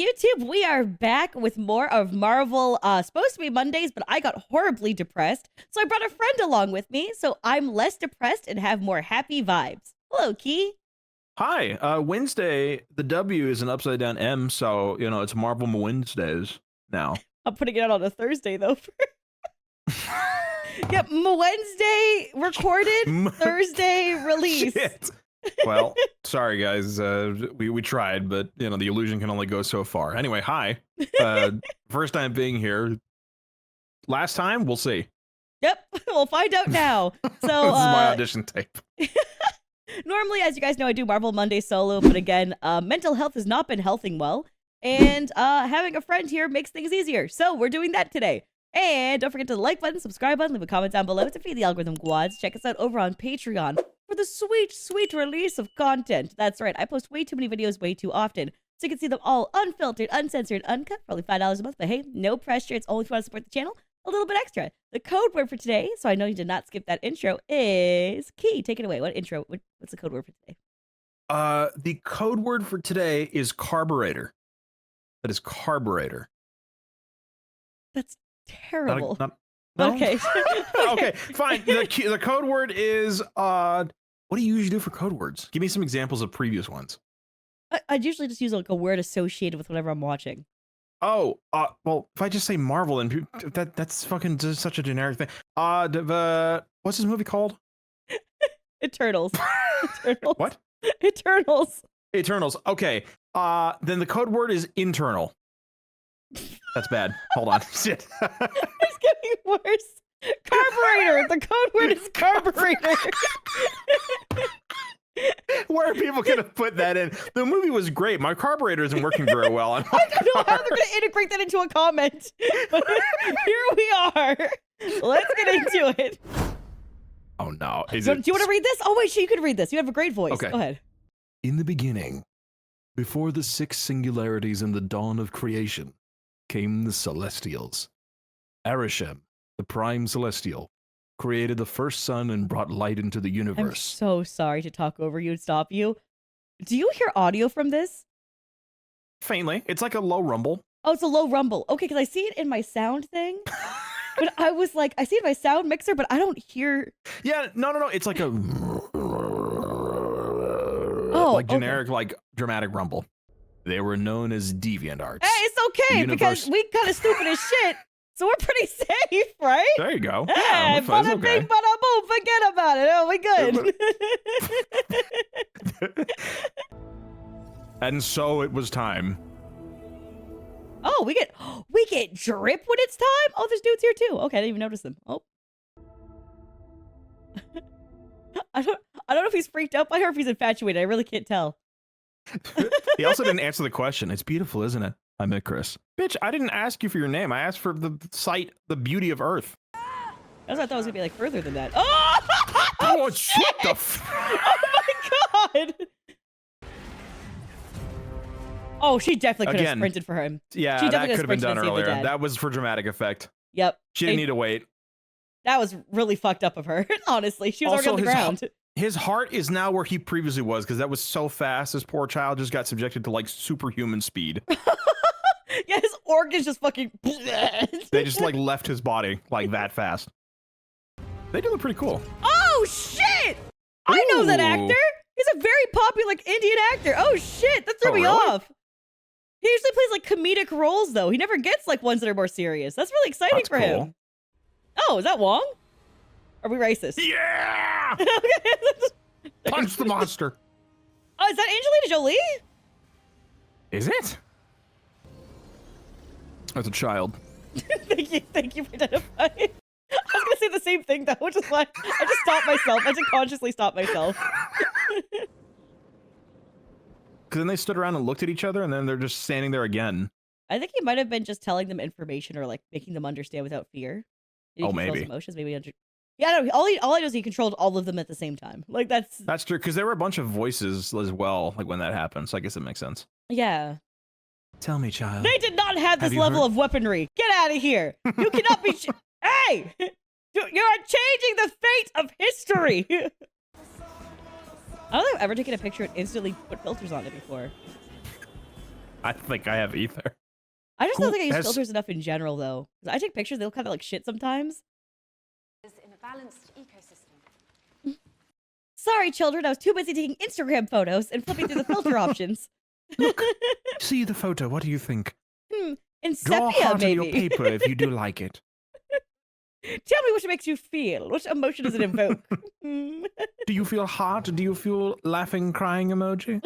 YouTube? We are back with more of Marvel. Supposed to be Mondays, but I got horribly depressed, so I brought a friend along with me, so I'm less depressed and have more happy vibes. Hello, Key. Hi. Wednesday, the W is an upside down M, so, you know, it's Marvel Wednesdays now. I'm putting it out on a Thursday, though. Yep, Wednesday recorded, Thursday release. Shit. Well, sorry, guys. We tried, but, you know, the illusion can only go so far. Anyway, hi. First time being here. Last time, we'll see. Yep, we'll find out now. So this is my audition tape. Normally, as you guys know, I do Marvel Monday solo, but again, mental health has not been healthing well, and having a friend here makes things easier. So we're doing that today. And don't forget to like button, subscribe button, leave a comment down below to feed the algorithm quads. Check us out over on Patreon for the sweet, sweet release of content. That's right, I post way too many videos way too often, so you can see them all unfiltered, uncensored, uncut for only $5 a month. But hey, no pressure, it's only if you want to support the channel a little bit extra. The code word for today, so I know you did not skip that intro, is Key. Take it away. What's the code word for today? The code word for today is carburetor. That is carburetor. That's terrible. No? Okay. Okay, fine. The code word is, what do you usually do for code words? Give me some examples of previous ones. I'd usually just use like a word associated with whatever I'm watching. Oh, well, if I just say Marvel, and that's fucking just such a generic thing. What's this movie called? Eternals. Eternals. What? Eternals. Eternals. Okay. Then the code word is internal. That's bad. Hold on. Shit. It's getting worse. Carburetor. The code word is carburetor. Where are people gonna put that in? The movie was great. My carburetor isn't working very well. I don't know how they're gonna integrate that into a comment. But here we are. Let's get into it. Oh no. Do you want to read this? Oh wait, you could read this. You have a great voice. Okay. Go ahead. In the beginning, before the six singularities and the dawn of creation, came the Celestials. Arishem, the prime celestial, created the first sun and brought light into the I'm universe. so sorry to talk over you and stop you. Do you hear audio from this? Faintly. It's like a low rumble. Oh, it's a low rumble. Okay, because I see it in my sound thing. But I was like, I see it in my sound mixer, but I don't hear. Yeah, no. It's like a like generic, like dramatic rumble. They were known as deviant arts. Hey, it's okay because we kind of stupid as shit, so we're pretty safe, right? There you go. Hey, Yeah, bada bing, bada boom, forget about it. Oh, we good. And so it was time. Oh, we get drip when it's time. Oh, there's dudes here too. Okay, I didn't even notice them. Oh, I don't know if he's freaked out by her or if he's infatuated. I really can't tell. He also didn't answer the question. It's beautiful, isn't it? I met Chris. Bitch, I didn't ask you for your name. I asked for the sight, the beauty of Earth. That's what I thought it was gonna be like further than that. Oh, Oh, shit! what the Oh my god! Oh, she definitely could have sprinted for him. Yeah, she that definitely could have been done earlier. Dad. That was for dramatic effect. Yep. She didn't need to wait. That was really fucked up of her. Honestly, she was Also, already on the ground. His heart is now where he previously was because that was so fast. This poor child just got subjected to like superhuman speed. Yeah, his organs just fucking. They just like left his body like that fast. They do look pretty cool. Oh shit! I know that actor. He's a very popular Indian actor. Oh shit, that threw me off. He usually plays like comedic roles though. He never gets like ones that are more serious. That's really exciting for him. Oh, is that Wong? Are we racist? Yeah! Punch the monster. Oh, is that Angelina Jolie? Is it? That's a child. Thank you for identifying. I was gonna say the same thing though, which is why I just stopped myself. I just consciously stopped myself. Because then they stood around and looked at each other, and then they're just standing there again. I think he might have been just telling them information or like making them understand without fear. Oh, maybe. Emotions, maybe. Yeah, no. All I know is he controlled all of them at the same time. Like that's true. Because there were a bunch of voices as well, like when that happened. So I guess it makes sense. Yeah. Tell me, child. They did not have this level of weaponry. Get out of here. You cannot be. Hey, you are changing the fate of history. I don't think I've ever taken a picture and instantly put filters on it before. I think I have either. I just Who don't think I use has- filters enough in general, though. 'Cause I take pictures, they look kind of like shit sometimes. In a balanced ecosystem. Sorry, children, I was too busy taking Instagram photos and flipping through the filter options. Look, see the photo. What do you think? In Draw a sepia, heart on maybe. your paper if you do like it. Tell me what it makes you feel. What emotion does it invoke? Do you feel heart? Do you feel laughing, crying emoji?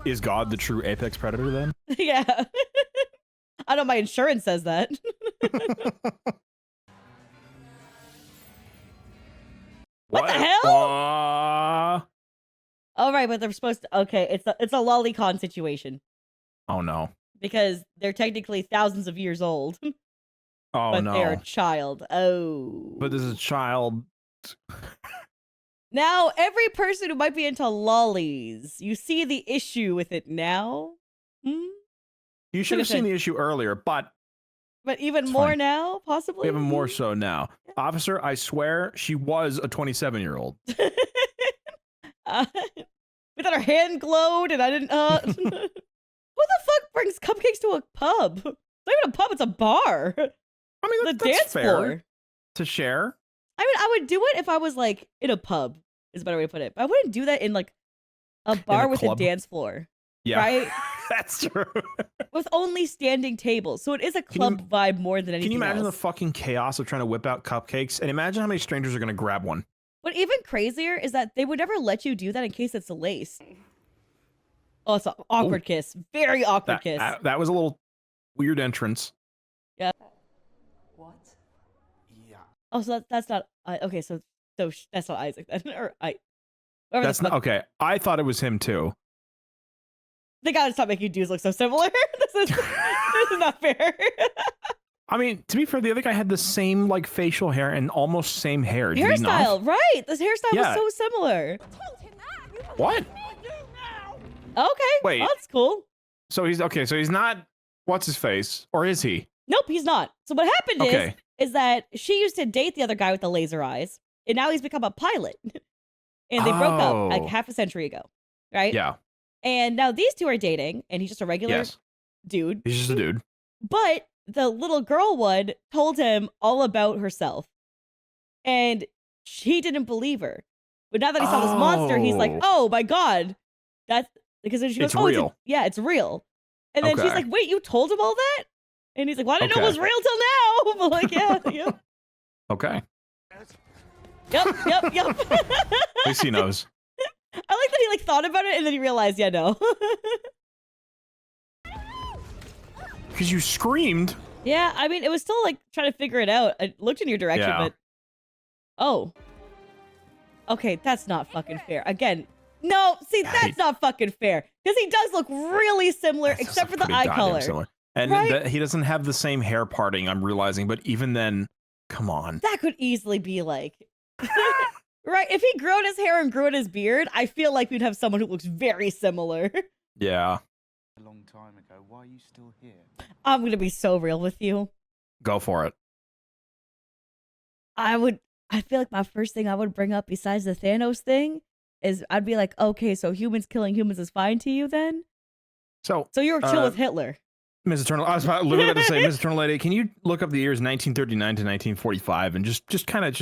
Is God the true apex predator then? Yeah. I know my insurance says that. What the hell? All right, but they're supposed to. Okay, it's a lolicon situation Oh no. because they're technically thousands of years old, Oh but no. they're a child. Oh. But this is a child. Now, every person who might be into lollies, you see the issue with it now. Hmm? You should Like I have seen said- the issue earlier, but But even It's more fine. now, possibly. even more so now. Officer, I swear she was a 27-year-old. We thought her hand glowed, and I didn't. Who the fuck brings cupcakes to a pub? It's not even a pub; it's a bar. I mean, The that's dance fair floor. to share. I mean, I would do it if I was like in a pub. Is a better way to put it. But I wouldn't do that in like a bar with a club. dance floor, Yeah, right? that's true. With only standing tables. So it is a club vibe more than anything Can you imagine else. the fucking chaos of trying to whip out cupcakes? And imagine how many strangers are going to grab one. But even crazier is that they would never let you do that in case it's a lace. Oh, it's an awkward kiss. Very awkward kiss. That was a little weird entrance. What? Oh, so that's not. Okay, so that's not Isaac then, or I. whoever the That's not fuck- okay. I thought it was him too. They gotta stop making dudes look so similar. this is not fair. I mean, to be fair, the other guy had the same like facial hair and almost same hair. Did he not? Hairstyle, right? This hairstyle Yeah. was so similar. What? Okay, Wait. well, that's cool. So he's okay. So he's not. What's his face? Or is he? Nope, he's not. So what happened Okay. is that she used to date the other guy with the laser eyes, and now he's become a pilot. And they broke up like Oh. half a century ago, right? Yeah. And now these two are dating, and he's just a regular Yes. dude. He's just a dude. But the little girl one told him all about herself. And he didn't believe her. But now that he saw this monster, he's like, Oh. oh my God. That's because then she goes, It's oh, real. yeah, it's real. And then she's Okay. like, wait, you told him all that? And he's like, well, I didn't know it Okay. was real till now. But like, yeah, yep, Okay. yep. At least he knows. I like that he like thought about it and then he realized, yeah, no. Because you screamed. Yeah, I mean, it was still like trying to figure it out. I looked in your direction, Yeah. but oh, okay, that's not fucking fair. Again, no, see, Yeah, that's not fucking fair because he does look really similar, That does except for look the pretty eye goddamn color. similar. And Right? he doesn't have the same hair parting, I'm realizing. But even then, come on. That could easily be like, right? If he grew out his hair and grew out his beard, I feel like we'd have someone who looks very similar. Yeah. A long time ago. Why are you still here? I'm gonna be so real with you. Go for it. I feel like my first thing I would bring up besides the Thanos thing is I'd be like, okay, so humans killing humans is fine to you then? So, So you were chill with Hitler. Ms. Eternal, I was literally about to say, Ms. Eternal Lady, can you look up the years 1939 to 1945 and just kind of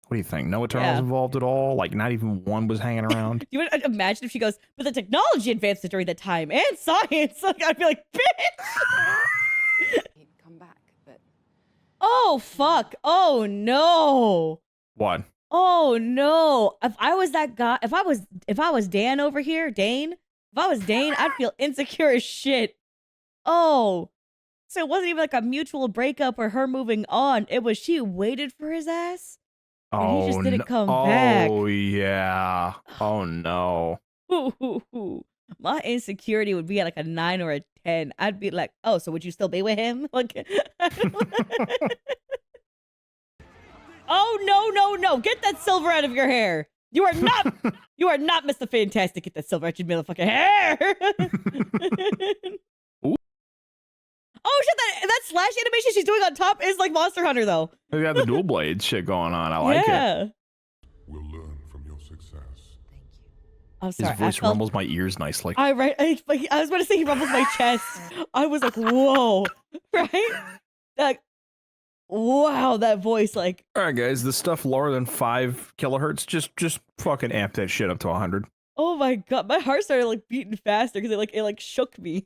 what do you think? No Eternals Yeah. involved at all? Like not even one was hanging around? You would imagine if she goes, but the technology advanced during that time and science. Like, I'd be like, bitch. He'd come back, but Oh, fuck. Oh, no. What? Oh, no. If I was that guy, if I was Dan over here, Dane, if I was Dane, I'd feel insecure as shit. Oh. So it wasn't even like a mutual breakup or her moving on. It was she waited for his ass. And he just didn't no. come back. Oh, yeah. Oh, no. My insecurity would be at like a 9 or a 10. I'd be like, oh, so would you still be with him? Like, oh, no. Get that silver out of your hair. You are not Mr. Fantastic. Get that silver out your motherfucking hair. Ooh. Oh, shit, that slash animation she's doing on top is like Monster Hunter, though. They got the dual blade shit going on. I like it. Yeah. We'll learn from your success. thank you. I'm His sorry. voice rumbles my ears nicely. I was about to say he rumbles my chest. I was like, whoa, right? Like, wow, that voice, like, All right, guys, the stuff lower than 5 kilohertz, just fucking amp that shit up to 100. oh my god, my heart started like beating faster because it shook me.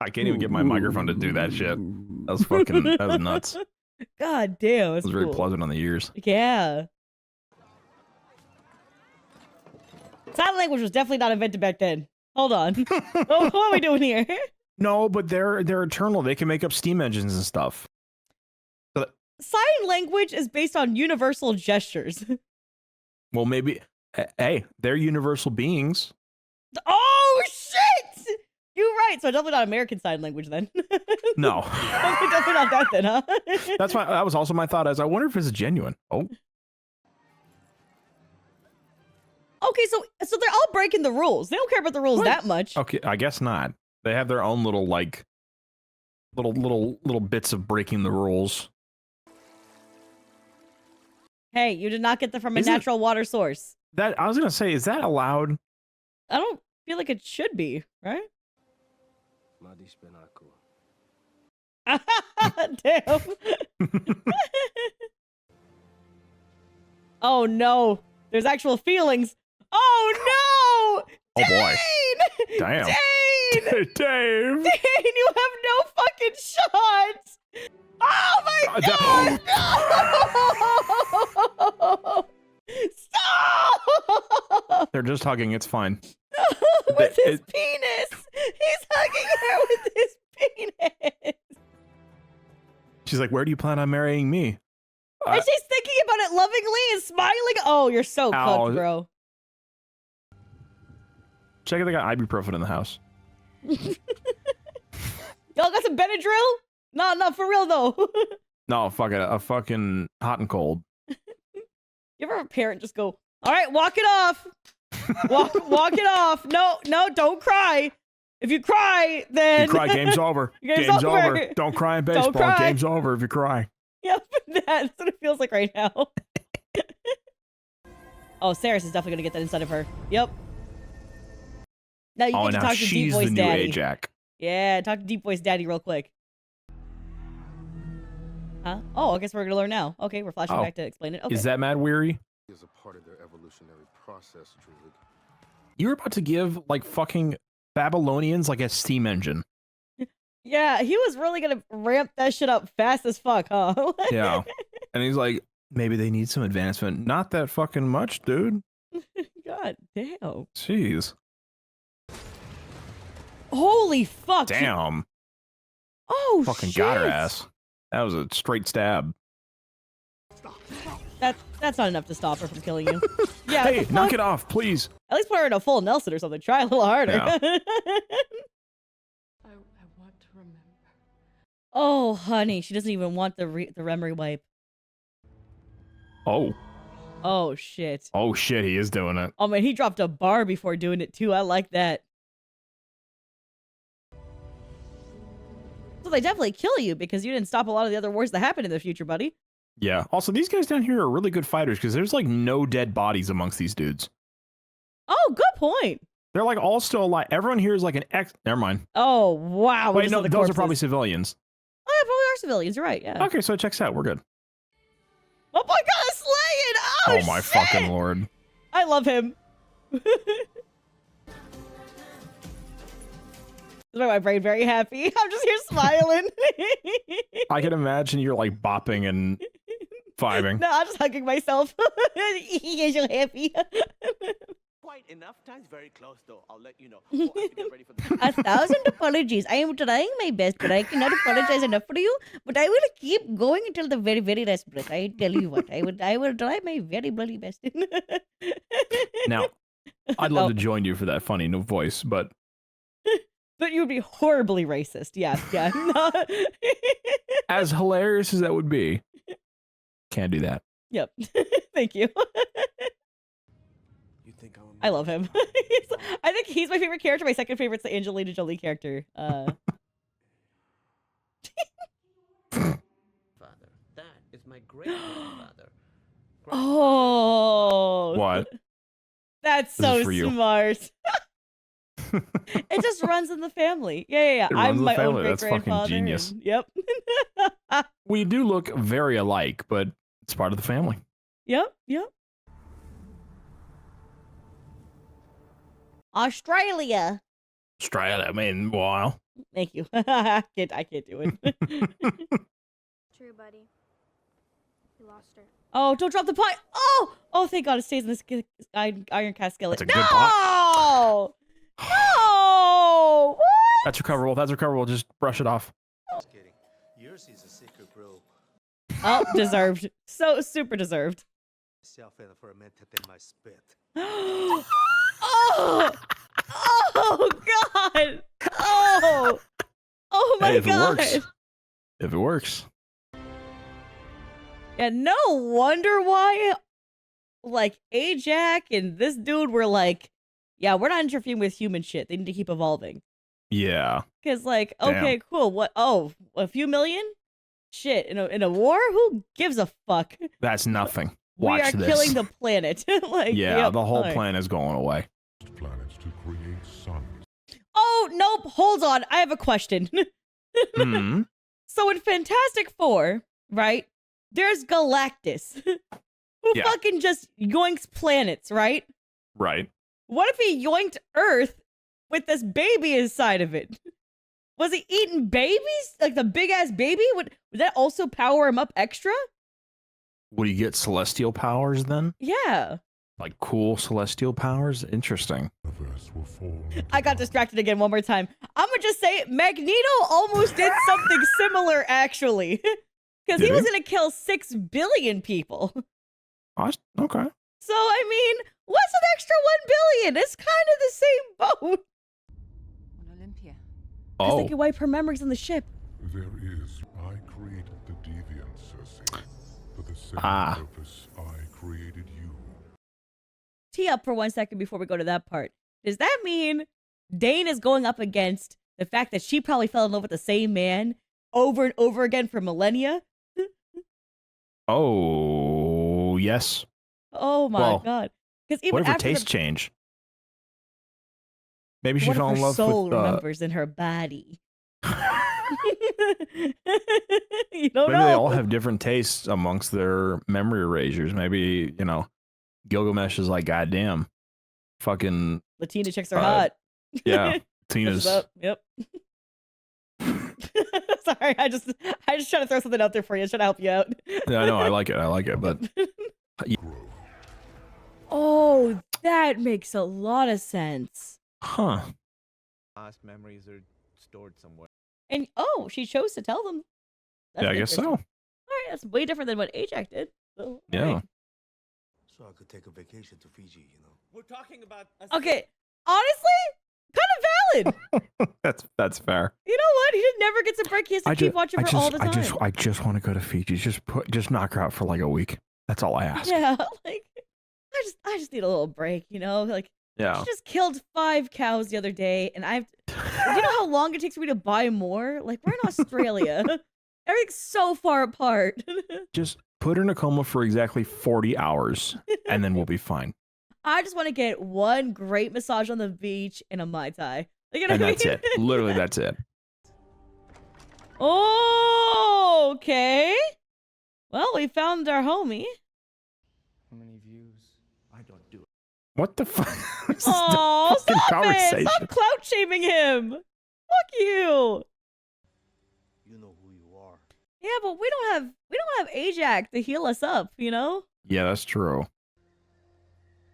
I can't even get my microphone to do that shit. That was nuts. God damn, It it's was very cool. pleasant on the ears. Yeah. Sign language was definitely not invented back then. Hold on. What are we doing here? No, but they're eternal. They can make up steam engines and stuff. Sign language is based on universal gestures. Well, maybe. Hey, they're universal beings. Oh shit! You're right. So definitely not American Sign Language then. No. Definitely not that then, huh? That was also my thought. As I wonder if it's genuine. Oh. Okay, so they're all breaking the rules. They don't care about the rules that much. Okay, I guess not. They have their own little little bits of breaking the rules. Hey, you did not get that from a natural water source. That I was gonna say, is that allowed? I don't feel like it should be, right? Damn. Oh no, there's actual feelings. Oh no! Oh boy. Dane! Damn. Dane! Dave. Dane, you have no fucking shot! Oh my god! No! Stop! They're just hugging. It's fine. With his penis! He's hugging her with his penis! She's like, where do you plan on marrying me? And she's thinking about it lovingly and smiling. Oh, you're so cooked, bro. Check it, they got ibuprofen in the house. Y'all got some Benadryl? No, for real though. No, fuck it. A fucking hot and cold. You ever have a parent just go, all right, walk it off. Walk it off. No, don't cry. If you cry, then... You cry, game's over. Game's over. Don't cry in baseball. Cry. Game's over if you cry. Yep, that's what it feels like right now. Oh, Saris is definitely going to get that inside of her. Yep. Now you get to talk to Deep Voice Daddy. Ajax. Yeah, talk to Deep Voice Daddy real quick. Huh? Oh, I guess we're going to learn now. Okay, we're flashing back to explain it. Okay. Is that Mad Weary? Is a part of their evolutionary process, Druid. You were about to give, like, fucking Babylonians, like, a steam engine. Yeah, he was really going to ramp that shit up fast as fuck, huh? Yeah. And he's like, maybe they need some advancement. Not that fucking much, dude. God damn. Jeez. Holy fuck. Damn. Oh, fucking shit. got her ass. That was a straight stab. That's not enough to stop her from killing you. Yeah. Hey, knock it off, please. At least put her in a full Nelson or something. Try a little harder. Yeah. I want to remember. Oh, honey, she doesn't even want the memory wipe. Oh. Oh shit. Oh shit, he is doing it. Oh man, he dropped a bar before doing it too. I like that. So they definitely kill you because you didn't stop a lot of the other wars that happened in the future, buddy. Yeah. Also, these guys down here are really good fighters because there's like no dead bodies amongst these dudes. Oh, good point. They're like all still alive. Everyone here is like an ex. Never mind. Oh wow. Wait, no, those are probably civilians. Oh, yeah, probably are civilians. You're right. Yeah. Okay, so it checks out. We're good. Oh my god, a slaying! Oh my shit! fucking lord. I love him. This made my brain very happy. I'm just here smiling. I can imagine you're like bopping and vibing. No, I'm just hugging myself. You're so happy. Quite enough times, very close though. I'll let you know. Oh, I have to get ready for the 1,000 apologies. I am trying my best, but I cannot apologize enough for you. But I will keep going until the very, very last breath. I tell you what, I will try my very bloody best. Now, I'd love to join you for that funny no voice, but you would be horribly racist. Yeah. as hilarious as that would be, can't do that. Yep. Thank you. You think I love him. I think he's my favorite character. My second favorite's the Angelina Jolie character. Father, that is my great grandfather. Oh. What? That's This is so for you. smart. It just runs in the family. Yeah. It runs I'm in the my own family. great That's fucking grandfather. genius. Yep. We do look very alike, but it's part of the family. Yep. Australia. Australia, meanwhile. Thank you. I can't do it. True, buddy. You lost her. Oh, don't drop the pie. Oh, thank God it stays in this iron cast skillet. That's a good No! No! What? That's recoverable. That's recoverable. Just brush it off. Just kidding. Yours is a secret, bro. Oh, deserved. So super deserved. Self and fermented in my spit. Oh! Oh God! Oh my Hey, if it God! works. If it works. Yeah, no wonder why, like, Ajax and this dude were like, yeah, we're not interfering with human shit. They need to keep evolving. Yeah. Because, like, Damn. okay, cool. What? Oh, a few million? Shit, in a war? Who gives a fuck? That's nothing. Watch we are this. killing the planet. Like, yeah, yep, the whole fine. plan is going away. Planets to create suns. Oh, nope. Hold on. I have a question. Hmm. So in Fantastic Four, right? There's Galactus, who Yeah. fucking just yoinks planets, right? Right. What if he yoinked Earth with this baby inside of it? Was he eating babies? Like the big ass baby? Would that also power him up extra? Would you get celestial powers then? Yeah. Like cool celestial powers? Interesting. I got distracted again one more time. I'm gonna just say Magneto almost did something similar, actually. Because he Did was he? gonna kill 6 billion people. Okay. So, I mean, what's an extra 1 billion? It's kind of the same boat. On Olympia. I was Oh. thinking wipe her memories on the ship. There is. I created the deviant, Cersei. For the same purpose, I created you. Tee up for 1 second before we go to that part. Does that mean Dane is going up against the fact that she probably fell in love with the same man over and over again for millennia? Oh, yes. Oh my Well, God. Because even What if her after tastes the, change? Maybe she what if fell her in love soul with. remembers in her body? You don't Maybe know. they all have different tastes amongst their memory erasures. Maybe, Gilgamesh is like, goddamn, fucking, Latina chicks are uh, hot. yeah, Push Tina's. it up. Yep. Sorry, I just trying to throw something out there for you. Trying to help you out. Yeah, I know, I like it, but Oh, that makes a lot of sense. huh? Past memories are stored somewhere. And she chose to tell them. That's Yeah, I guess so. interesting. All right, that's way different than what Ajax did. So, all Yeah. right. So I could take a vacation to Fiji, We're talking about Okay, honestly, kind of valid. That's fair. You know what? He never gets a break. He has to keep watching her all the time. I just want to go to Fiji. Just knock her out for like a week. That's all I ask. Yeah, like I just need a little break. Like Yeah. she just killed 5 cows the other day, and do you know how long it takes for me to buy more? Like we're in Australia. Everything's so far apart. Just put her in a coma for exactly 40 hours, and then we'll be fine. I just want to get one great massage on the beach and a Mai Tai. You know And what I that's mean? it. Literally, that's it. Oh, okay. Well, we found our homie. How many views? I don't do it. What the fuck? This is the Oh, fucking stop it! conversation. Stop clout shaming him. Fuck you. You know who you are. Yeah, but we don't have Ajax to heal us up. Yeah, that's true.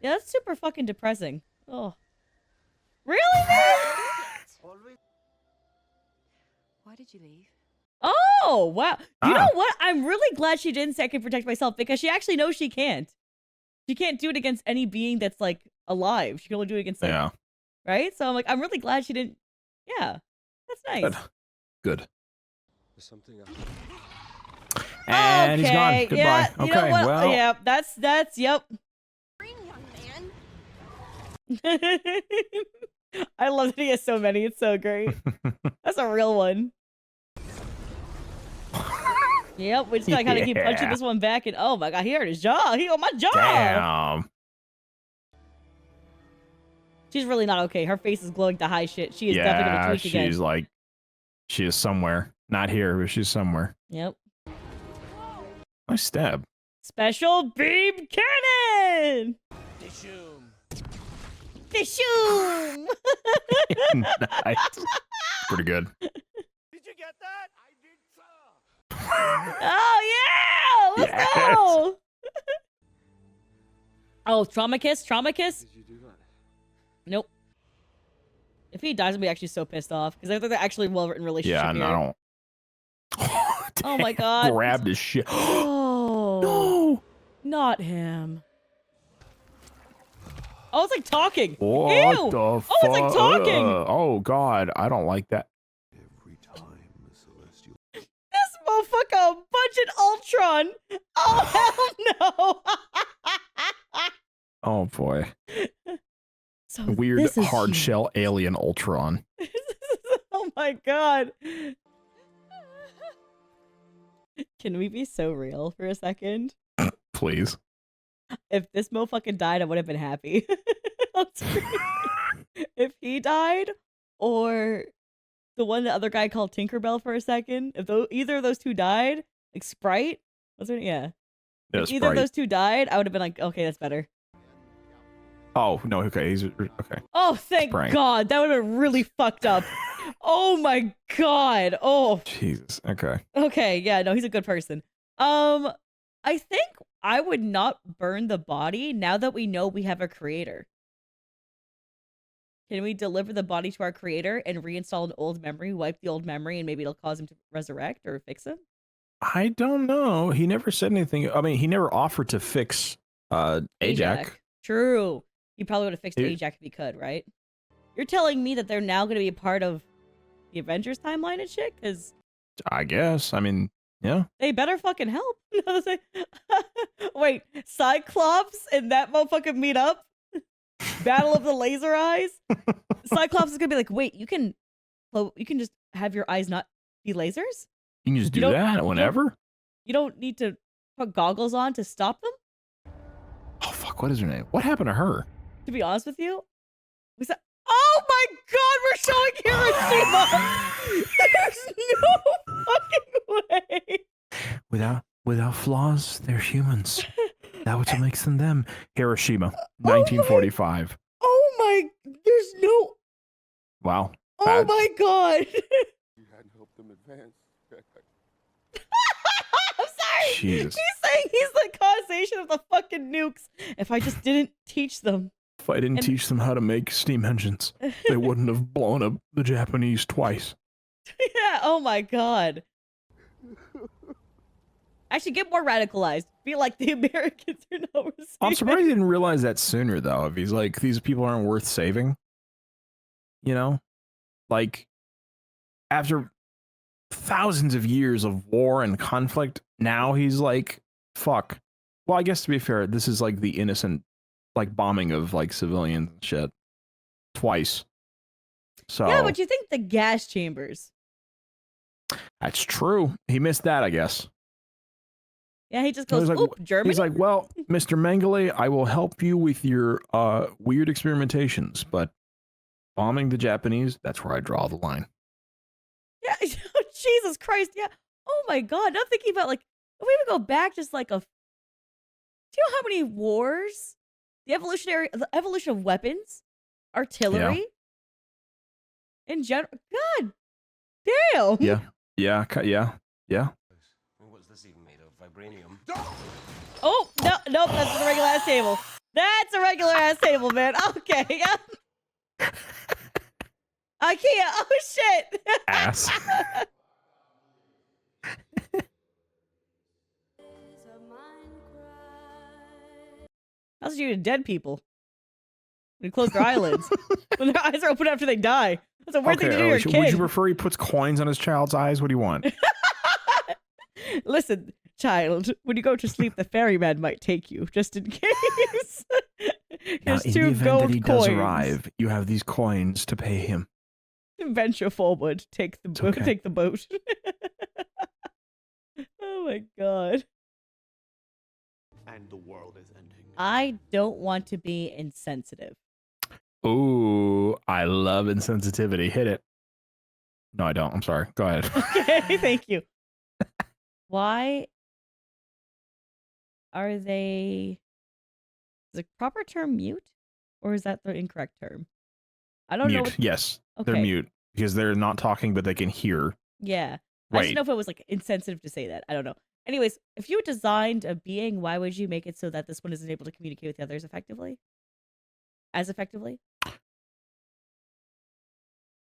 Yeah, that's super fucking depressing. Oh, really, man? Why did you leave? Oh, wow. You know Ah. what? I'm really glad she didn't say I can protect myself because she actually knows she can't. She can't do it against any being that's like alive. She can only do it against like, Yeah. right? So I'm really glad she didn't. Yeah, that's nice. Good. There's something else. And he's gone. Okay, Goodbye. yeah, you know Okay, what? well. Yeah, that's yep. I love that he has so many. It's so great. That's a real one. Yep, we just gotta kind of keep punching Yeah. this one back, and oh my god, he hurt his jaw. He on my jaw. Damn. She's really not okay. Her face is glowing to high shit. She is definitely gonna tweak again. she's like, she is somewhere. Not here, but she's somewhere. Yep. Nice stab. Special beam cannon. Dishoom. Dishoom. Nice. Pretty good. Did you get that? I did, sir. Oh yeah! Let's go. Oh, trauma kiss. Trauma kiss. Did you do that? Nope. If he dies, I'll be actually so pissed off because I think they're actually well written relationship. Yeah, and here. I don't. Oh my god. Grabbed his shit. Oh No. not him. Oh, it's like talking. What Ew. the fuck? Oh, it's like talking. Oh god, I don't like that. Every time the celestial This motherfucker budget Ultron. Oh hell no. Oh boy. So Weird this is hard you. shell alien Ultron. Oh my god. Can we be so real for a second? Please. If this motherfucker died, I would have been happy. If he died, or the one the other guy called Tinkerbell for a second, if either of those two died, like Sprite, was it? Yeah. Yeah, If either of Sprite. those two died, I would have been like, okay, that's better. Oh no, okay, he's okay. Oh, thank Sprite. God. That would have been really fucked up. Oh my God. Oh, Jesus. Okay. okay. Yeah, no, he's a good person. I think I would not burn the body now that we know we have a creator. Can we deliver the body to our creator and reinstall an old memory, wipe the old memory, and maybe it'll cause him to resurrect or fix him? I don't know. He never said anything. I mean, he never offered to fix Ajax. True. He probably would have fixed It- Ajax if he could, right? You're telling me that they're now going to be a part of the Avengers timeline and shit? Because I guess. I mean, yeah. they better fucking help. Wait, Cyclops and that motherfucker meet up? Battle of the laser eyes? Cyclops is going to be like, wait, you can just have your eyes not be lasers? You can just You do don't- that whenever. You don't need to put goggles on to stop them? Oh fuck! What is her name? What happened to her? To be honest with you, we said, oh my God, we're showing Hiroshima. There's no fucking way. Without flaws, they're humans. That's what makes them them. Hiroshima, 1945. Oh my, there's no, Wow. oh Bad. my God. you hadn't helped them advance. I'm sorry. Jesus. He's saying he's the causation of the fucking nukes. If I just didn't teach them. If I didn't And- teach them how to make steam engines, they wouldn't have blown up the Japanese twice. Yeah, oh my God. Actually, get more radicalized. Be like the Americans are not receiving. I'm surprised he didn't realize that sooner, though. If he's like, these people aren't worth saving. You know? Like, after thousands of years of war and conflict, now he's like, fuck. Well, I guess to be fair, this is like the innocent, like, bombing of, like, civilians and shit. Twice. So, Yeah, but you think the gas chambers. that's true. He missed that, I guess. Yeah, he just He's goes, like, oop, Germany? He's like, well, Mr. Mengele, I will help you with your weird experimentations, but bombing the Japanese, that's where I draw the line. Yeah, Jesus Christ, yeah. Oh my God, I'm thinking about like, if we even go back just like do you know how many wars? The evolution of weapons, artillery, in general. God damn. Yeah. Yeah. Yeah. What's this even made of? Vibranium? Oh, no, nope, that's a regular ass table. That's a regular ass table, man. Okay. IKEA. Oh shit. Ass. How's it do to dead people? When they close their eyelids. When their eyes are open after they die. That's a weird thing to do to your Alicia, kid. would you prefer he puts coins on his child's eyes? What do you want? Listen, child, when you go to sleep, the ferryman might take you, just in case. Now, Here's in the 2 event gold that he coins. does arrive, you have these coins to pay him. Venture forward. Take the boat. okay. Take the boat. Oh my God. And the world is ending. I don't want to be insensitive. Ooh. I love insensitivity. Hit it. No, I don't. I'm sorry. Go ahead. Okay, thank you. Why are they? Is the proper term mute, or is that the incorrect term? I don't know. Mute. Yes. They're Okay. mute because they're not talking, but they can hear. Yeah. I just Wait. know if it was like insensitive to say that. I don't know. Anyways, if you designed a being, why would you make it so that this one isn't able to communicate with the others effectively? As effectively?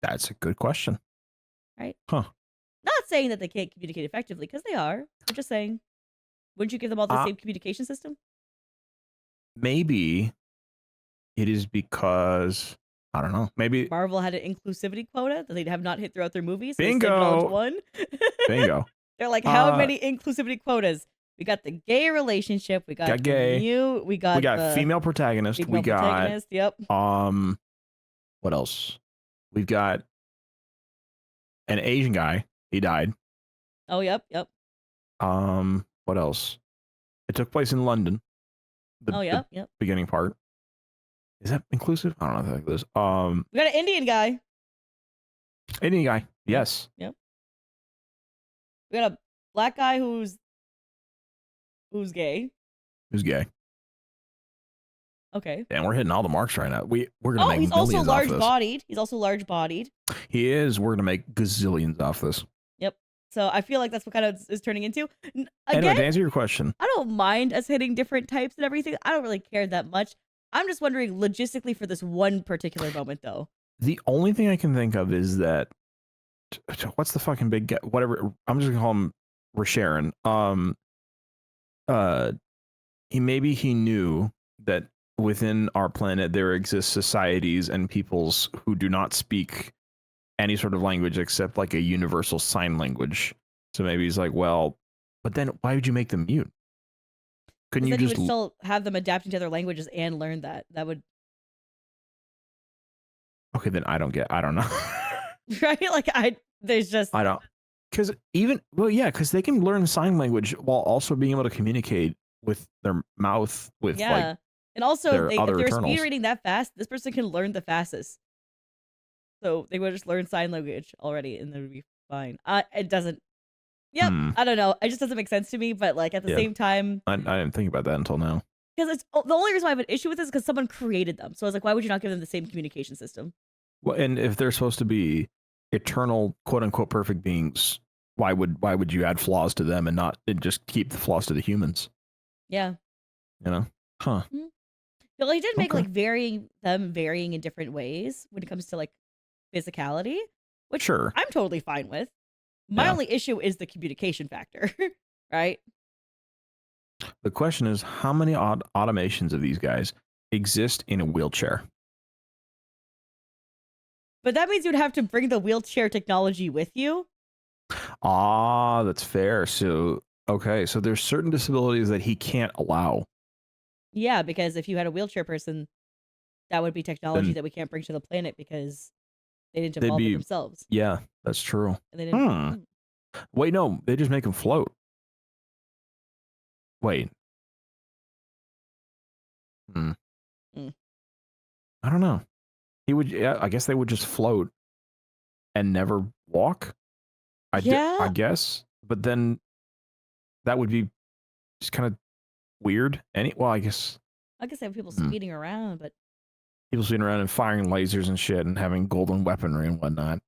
That's a good question. Right? Huh. Not saying that they can't communicate effectively, because they are. I'm just saying, wouldn't you give them all the same communication system? Maybe it is because I don't know. Maybe Marvel had an inclusivity quota that they have not hit throughout their movies. So they Bingo. saved it all into one. Bingo. They're like, how many inclusivity quotas? We got the gay relationship. We got the gay. mute. We got the female protagonist. female We got protagonist. Yep. what else? We've got an Asian guy. He died. Oh, yep. What else? It took place in London. Yep. Beginning part. Is that inclusive? I don't know if that is. We got an Indian guy. Indian guy. Yes. Yep. We got a black guy who's gay. Who's gay? Okay. And we're hitting all the marks right now. We're gonna make he's also millions off this. large-bodied. He's also large-bodied. He is. We're gonna make gazillions off this. Yep. So I feel like that's what kind of is turning into. Again, Anyway, to answer your question, I don't mind us hitting different types and everything. I don't really care that much. I'm just wondering logistically for this one particular moment, though. the only thing I can think of is that what's the fucking big guy? Whatever. I'm just gonna call him Rasharon. He knew that within our planet there exist societies and peoples who do not speak any sort of language except like a universal sign language. So maybe he's like, well, but then why would you make them mute? Couldn't you Then just you would still have them adapting to other languages and learn that? That would okay? Then I don't know. right? Like I don't. Because because they can learn sign language while also being able to communicate with their mouth with like and also their if other they're Eternals. speed reading that fast, this person can learn the fastest. So they would just learn sign language already, and they would be fine. It doesn't. Yep, I don't know. It just doesn't make sense to me. But like at the same time, I didn't think about that until now. because it's the only reason why I have an issue with this is because someone created them. So I was like, why would you not give them the same communication system? Well, and if they're supposed to be eternal, quote unquote, perfect beings, why would you add flaws to them and not just keep the flaws to the humans? Yeah. You know? Huh. Well, he did make Okay. like varying in different ways when it comes to like physicality, which Sure. I'm totally fine with. My Yeah. only issue is the communication factor, right? The question is, how many automations of these guys exist in a wheelchair? But that means you'd have to bring the wheelchair technology with you. Ah, that's fair. So, okay. So there's certain disabilities that he can't allow. Yeah, because if you had a wheelchair person, that would be technology Then- that we can't bring to the planet because they didn't They'd evolve it be- themselves. Yeah, that's true. And they didn't. Wait, no. They just make him float. Wait. Mm. I don't know. He would. Yeah, I guess they would just float and never walk. I Yeah. guess. But then that would be just kind of weird. Well, I guess I guess they have people Hmm. speeding around, but people sitting around and firing lasers and shit and having golden weaponry and whatnot.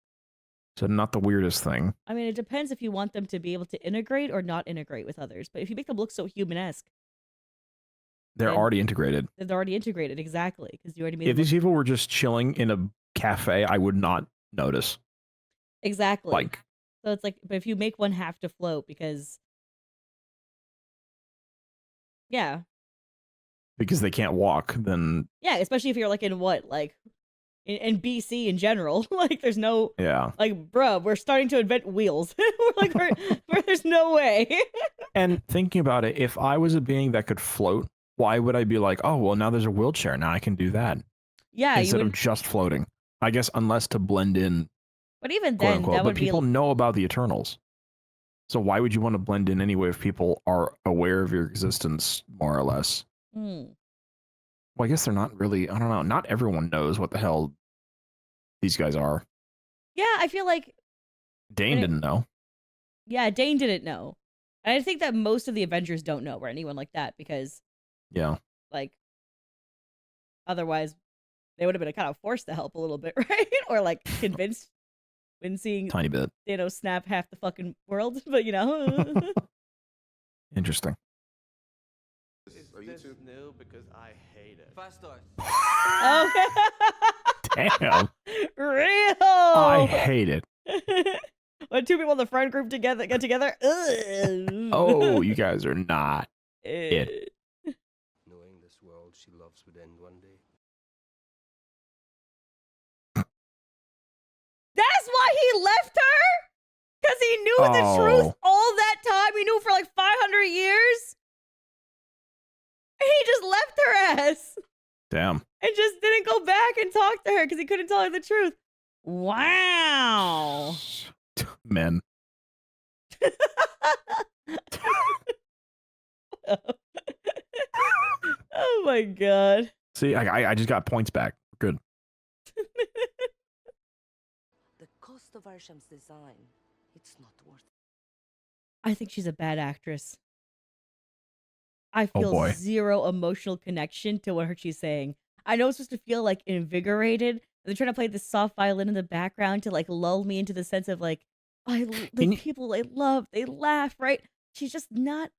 So not the weirdest thing. I mean, it depends if you want them to be able to integrate or not integrate with others. But if you make them look so human-esque, They're And- already integrated. then they're already integrated. Exactly. Because you already made If them these people were just chilling in a cafe, I would not notice. exactly. Like, So it's like, but if you make one have to float because, yeah. because they can't walk, then Yeah, especially if you're like in what? Like in BC in general. Like there's no, yeah. like, bruh, we're starting to invent wheels. There's no way. And thinking about it, if I was a being that could float, why would I be like, oh, well, now there's a wheelchair. Now I can do that Yeah, you instead would, of just floating. I guess unless to blend in, but even quote then, unquote. that But would be people know about the Eternals. So why would you want to blend in anyway if people are aware of your existence, more or less? Hmm. Well, I guess they're not really, I don't know. Not everyone knows what the hell these guys are. Yeah, I feel like Dane didn't know. yeah, Dane didn't know. And I think that most of the Avengers don't know or anyone like that because Yeah. like otherwise they would have been kind of forced to help a little bit, right? Or like convinced when seeing Tiny bit. Thanos snap half the fucking world, but you know. Interesting. Is this new? Because I hate it. Faster. Oh. Damn. Real. I hate it. When two people in the friend group get together. Ugh. Oh, you guys are not it. Knowing this world she loves would end one day. That's why he left her? Because he knew the truth all that time. He knew for like 500 years. And he just left her ass. Damn. And just didn't go back and talk to her because he couldn't tell her the truth. Wow. Men. Oh my god. See, I just got points back. Good. The cost of Arshem's design, it's not worth it. I think she's a bad actress. I Oh, feel boy. zero emotional connection to what she's saying. I know it's supposed to feel like invigorated. They're trying to play this soft violin in the background to like lull me into the sense of like, the people I love, they laugh, right? She's just not.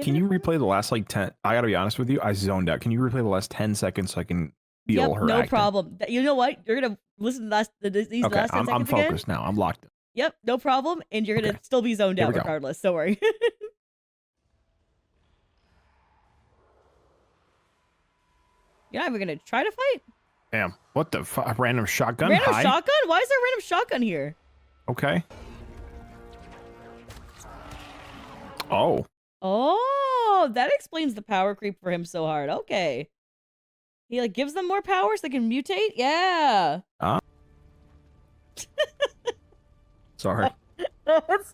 Can you replay the last like 10? I gotta be honest with you, I zoned out. Can you replay the last 10 seconds so I can feel her no acting? problem. You know what? You're gonna listen to these Okay, last 10 I'm seconds focused again. now. I'm locked in. Yep, no problem. And you're gonna Okay. still be zoned Here out we go. regardless. Don't worry. You're not even gonna try to fight? Damn. What the fuck? Random shotgun? Random Hi? shotgun? Why is there a random shotgun here? Okay. Oh. Oh, that explains the power creep for him so hard. Okay. He like gives them more power so they can mutate? Yeah. Sorry. That's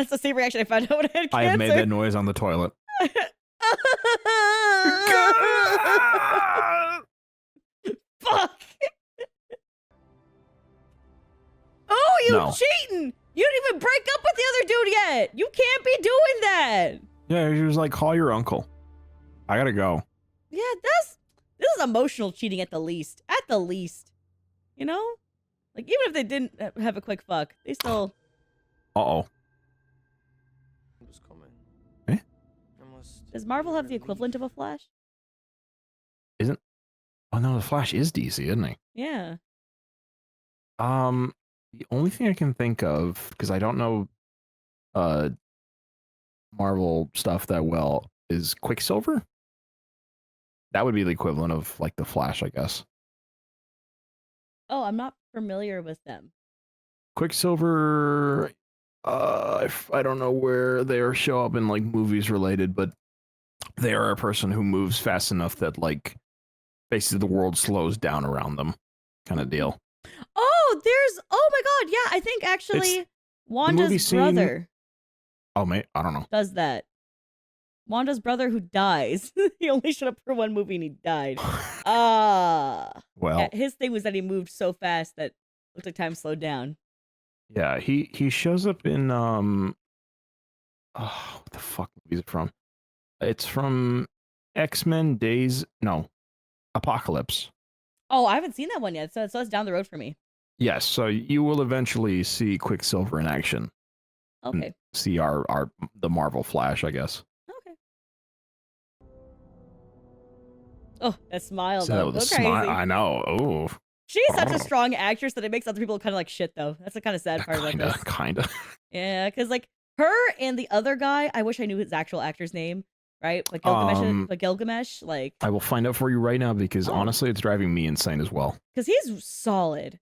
the same reaction I found out when I had cancer. I have made that noise on the toilet. Fuck. Oh, you No. cheating! You didn't even break up with the other dude yet. You can't be doing that. Yeah, he was like, call your uncle. I gotta go. Yeah, this is emotional cheating at the least. At the least. You know? Like, even if they didn't have a quick fuck, they still... Uh-oh. Who's coming? Eh? I must Does Marvel have the equivalent of a Flash? Isn't... Oh, no, the Flash is DC, isn't he? Yeah. The only thing I can think of, because I don't know Marvel stuff that well, is Quicksilver. That would be the equivalent of, like, the Flash, I guess. Oh, I'm not familiar with them. Quicksilver, I don't know where they show up in like movies related, but they are a person who moves fast enough that like basically the world slows down around them, kind of deal. Oh, oh my god, yeah, I think actually movie Wanda's scene- brother Oh mate, I don't know. does that. Wanda's brother who dies. He only showed up for one movie and he died. Well, Yeah, his thing was that he moved so fast that it looked like time slowed down. yeah, he shows up in what the fuck movie is it from? It's from X-Men Days, no, Apocalypse. Oh, I haven't seen that one yet, so it's down the road for me. Yes, so you will eventually see Quicksilver in action. Okay. See the Marvel Flash, I guess. Okay. Oh, that smile So that though. with a Go smile. crazy. I know. Oh, She's such a strong actress that it makes other people kind of like shit though. That's the kind of sad part about this. kinda. Yeah, because like her and the other guy, I wish I knew his actual actor's name, right? But Gilgamesh, like, I will find out for you right now because honestly, it's driving me insane as well. because he's solid.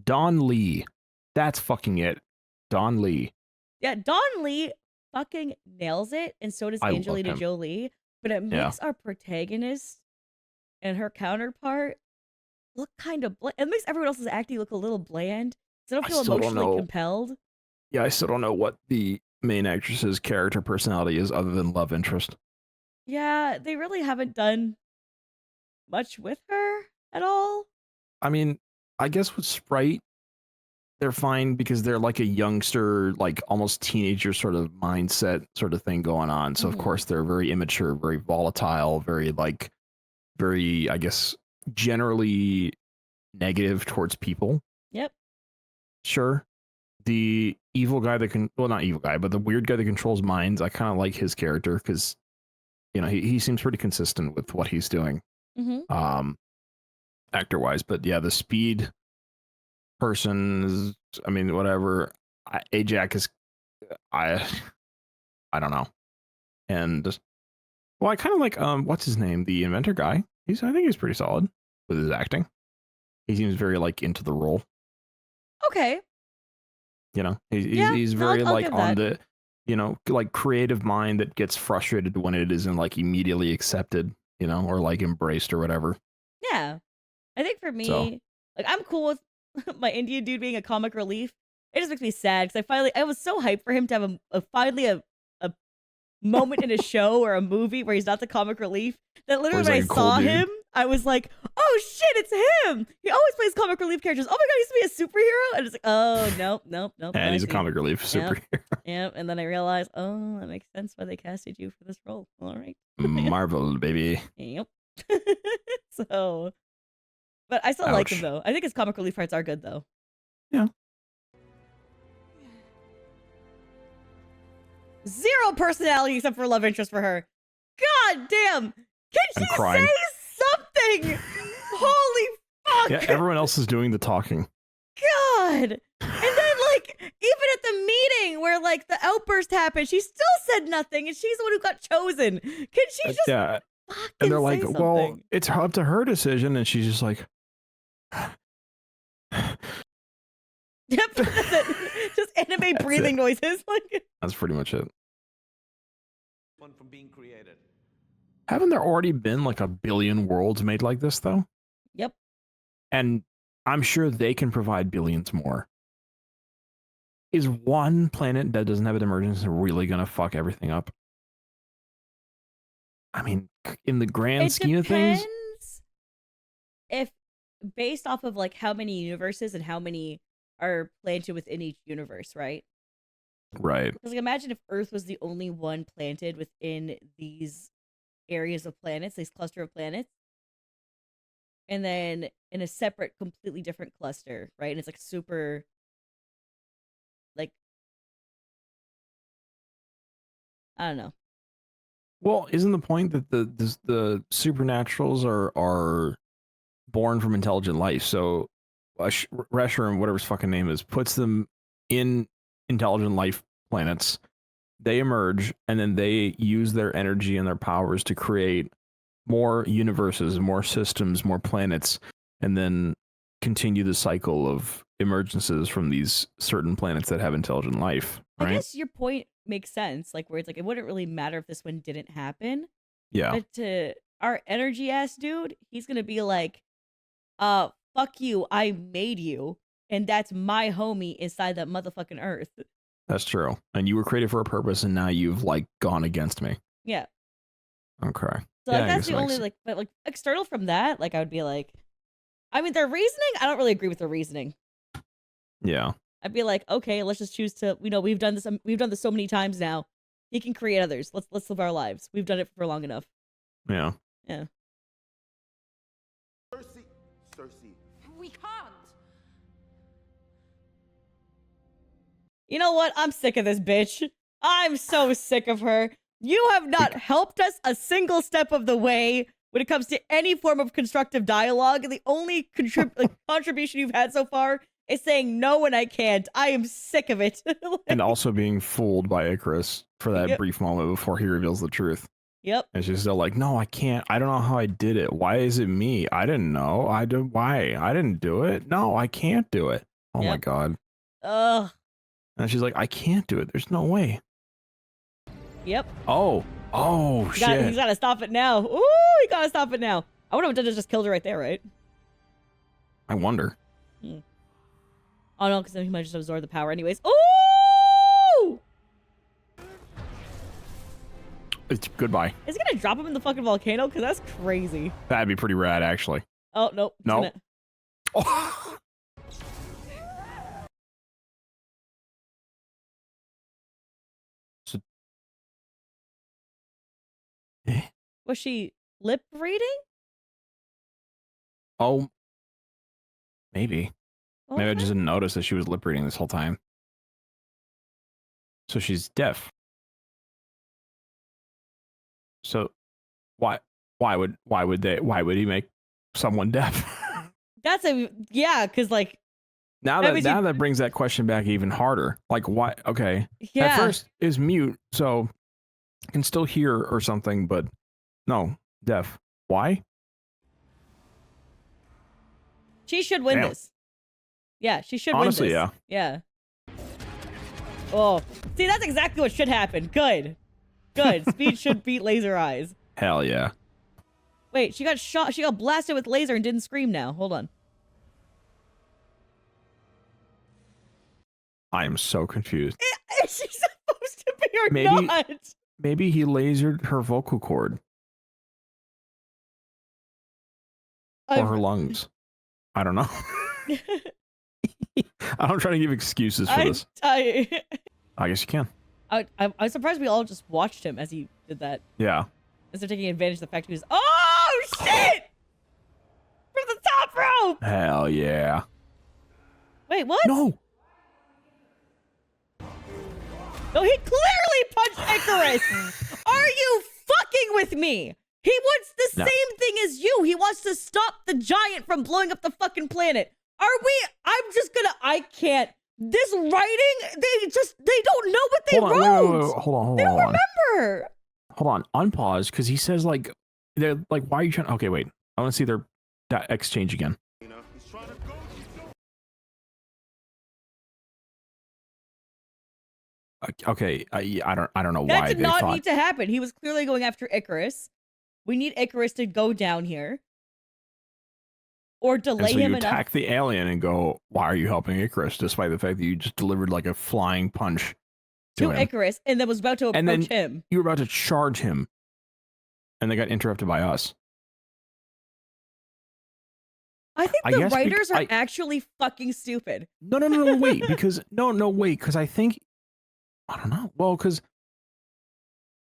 Don Lee. That's fucking it. Don Lee. Yeah, Don Lee fucking nails it, and so does I love Angelina him. Jolie. But it Yeah. makes our protagonist and her counterpart look kind of. It makes everyone else's acting look a little bland. So I don't I feel still don't emotionally know. compelled. Yeah, I still don't know what the main actress's character personality is other than love interest. Yeah, they really haven't done much with her at all. I mean, I guess with Sprite, they're fine because they're like a youngster, like almost teenager sort of mindset sort of thing going on. So of course they're very immature, very volatile, very I guess, generally negative towards people. Yep. Sure. The evil guy that well, not evil guy, but the weird guy that controls minds, I kind of like his character because, you know, he seems pretty consistent with what he's doing, actor wise. But yeah, the speed person is, I mean, whatever. Ajax is, I don't know. And well, I kind of like what's his name, the inventor guy. I think he's pretty solid with his acting. He seems very like into the role. Okay. You know, he's very I'll like give on that. the, you know, like creative mind that gets frustrated when it isn't like immediately accepted, you know, or like embraced or whatever. Yeah. I think for me, So. like, I'm cool with my Indian dude being a comic relief. It just makes me sad because I was so hyped for him to have finally a moment in a show or a movie where he's not the comic relief that literally when I saw him, I was like, oh shit, it's him. He always plays comic relief characters. Oh my god, he used to be a superhero. And it's like, oh, nope. And he's a comic relief superhero. Yep. And then I realized, oh, that makes sense why they casted you for this role. All right. Marvel, baby. Yep. So, but I still like him though. I think his comic relief parts are good though. Yeah. Zero personality except for love interest for her. God damn! Can she say something? Holy fuck! Yeah, everyone else is doing the talking. God! And then, like, even at the meeting where, like, the outburst happened, she still said nothing, and she's the one who got chosen. Can she just yeah. fucking And they're like, say something? well, it's up to her decision, and she's just like, yep, that's it. Just anime breathing noises. Like, that's pretty much it. One from being created. Haven't there already been like 1 billion worlds made like this, though? Yep. And I'm sure they can provide billions more. Is one planet that doesn't have an emergence really going to fuck everything up? I mean, in the grand scheme of things, if based off of like how many universes and how many are planted within each universe, right? Right. Because like, imagine if Earth was the only one planted within these areas of planets, this cluster of planets, and then in a separate, completely different cluster, right? And it's like super, like, I don't know. Well, isn't the point that the supernaturals are born from intelligent life? So Resher, whatever his fucking name is, puts them in intelligent life planets. They emerge, and then they use their energy and their powers to create more universes, more systems, more planets, and then continue the cycle of emergences from these certain planets that have intelligent life. Right? I guess your point makes sense, like where it's like it wouldn't really matter if this one didn't happen. Yeah. But to our energy ass dude, he's gonna be like, fuck you, I made you, and that's my homie inside that motherfucking Earth. That's true. And you were created for a purpose, and now you've like gone against me. Yeah. Okay. So like that's the only like, but like external from that, like I would be like, I mean, their reasoning, I don't really agree with their reasoning. Yeah. I'd be like, okay, let's just choose to, we've done this so many times now. He can create others. Let's live our lives. We've done it for long enough. Yeah. Yeah. Cersei. We can't. You know what? I'm sick of this bitch. I'm so sick of her. You have not helped us a single step of the way when it comes to any form of constructive dialogue. The only contribution you've had so far is saying no and I can't. I am sick of it. And also being fooled by Icarus for that brief moment before he reveals the truth. Yep. And she's still like, no, I can't. I don't know how I did it. Why is it me? I didn't know. Why? I didn't do it. No, I can't do it. Oh my God. Ugh. And she's like, I can't do it. There's no way. Yep. Oh, shit. He's got to stop it now. Ooh, he got to stop it now. I wonder if Dunda just killed her right there, right? I wonder. Oh no, because then he might just absorb the power anyways. Ooh! It's goodbye. Is it gonna drop him in the fucking volcano? Because that's crazy. That'd be pretty rad, actually. Oh, nope. It's No. gonna- Oh. So, Was she lip reading? oh, maybe. Maybe I Okay. just didn't notice that she was lip reading this whole time. So she's deaf. So why would he make someone deaf? That's a yeah, because like Now That that means now you- that brings that question back even harder. Like why? Okay, yeah. at first is mute, so can still hear or something, but no, deaf. Why? She should win Damn. this. Yeah, she should Honestly, win this. Yeah. Oh, see, that's exactly what should happen. Good. Good. Speed should beat laser eyes. Hell yeah. Wait, she got shot. She got blasted with laser and didn't scream now. Hold on. I am so confused. Is she supposed to be or Maybe- not? Maybe he lasered her vocal cord or her lungs. I don't know. I'm trying to give excuses for this. I guess you can. I'm surprised we all just watched him as he did that. Yeah. Instead of taking advantage of the fact he was, oh shit! From the top rope! Hell yeah. Wait, what? No. No, he clearly punched Icarus! Are you fucking with me? He wants the No. same thing as you. He wants to stop the giant from blowing up the fucking planet. Are we? I can't. This writing, they don't know what they Hold on, wrote. wait. Hold They don't on. remember. Hold on. Unpause, because he says like, they're like, why are you trying? Okay, wait. I want to see their that exchange again. Okay, I don't know That why did they not thought. need to happen. He was clearly going after Icarus. We need Icarus to go down here. Or And delay so you him enough. attack the alien and go, why are you helping Icarus? Despite the fact that you just delivered like a flying punch to To him. Icarus, and then was about to And approach then- him. You were about to charge him. And they got interrupted by us. I think I the guess writers are I- actually fucking stupid. No, wait. Because, wait. Because I think, I don't know. Well, because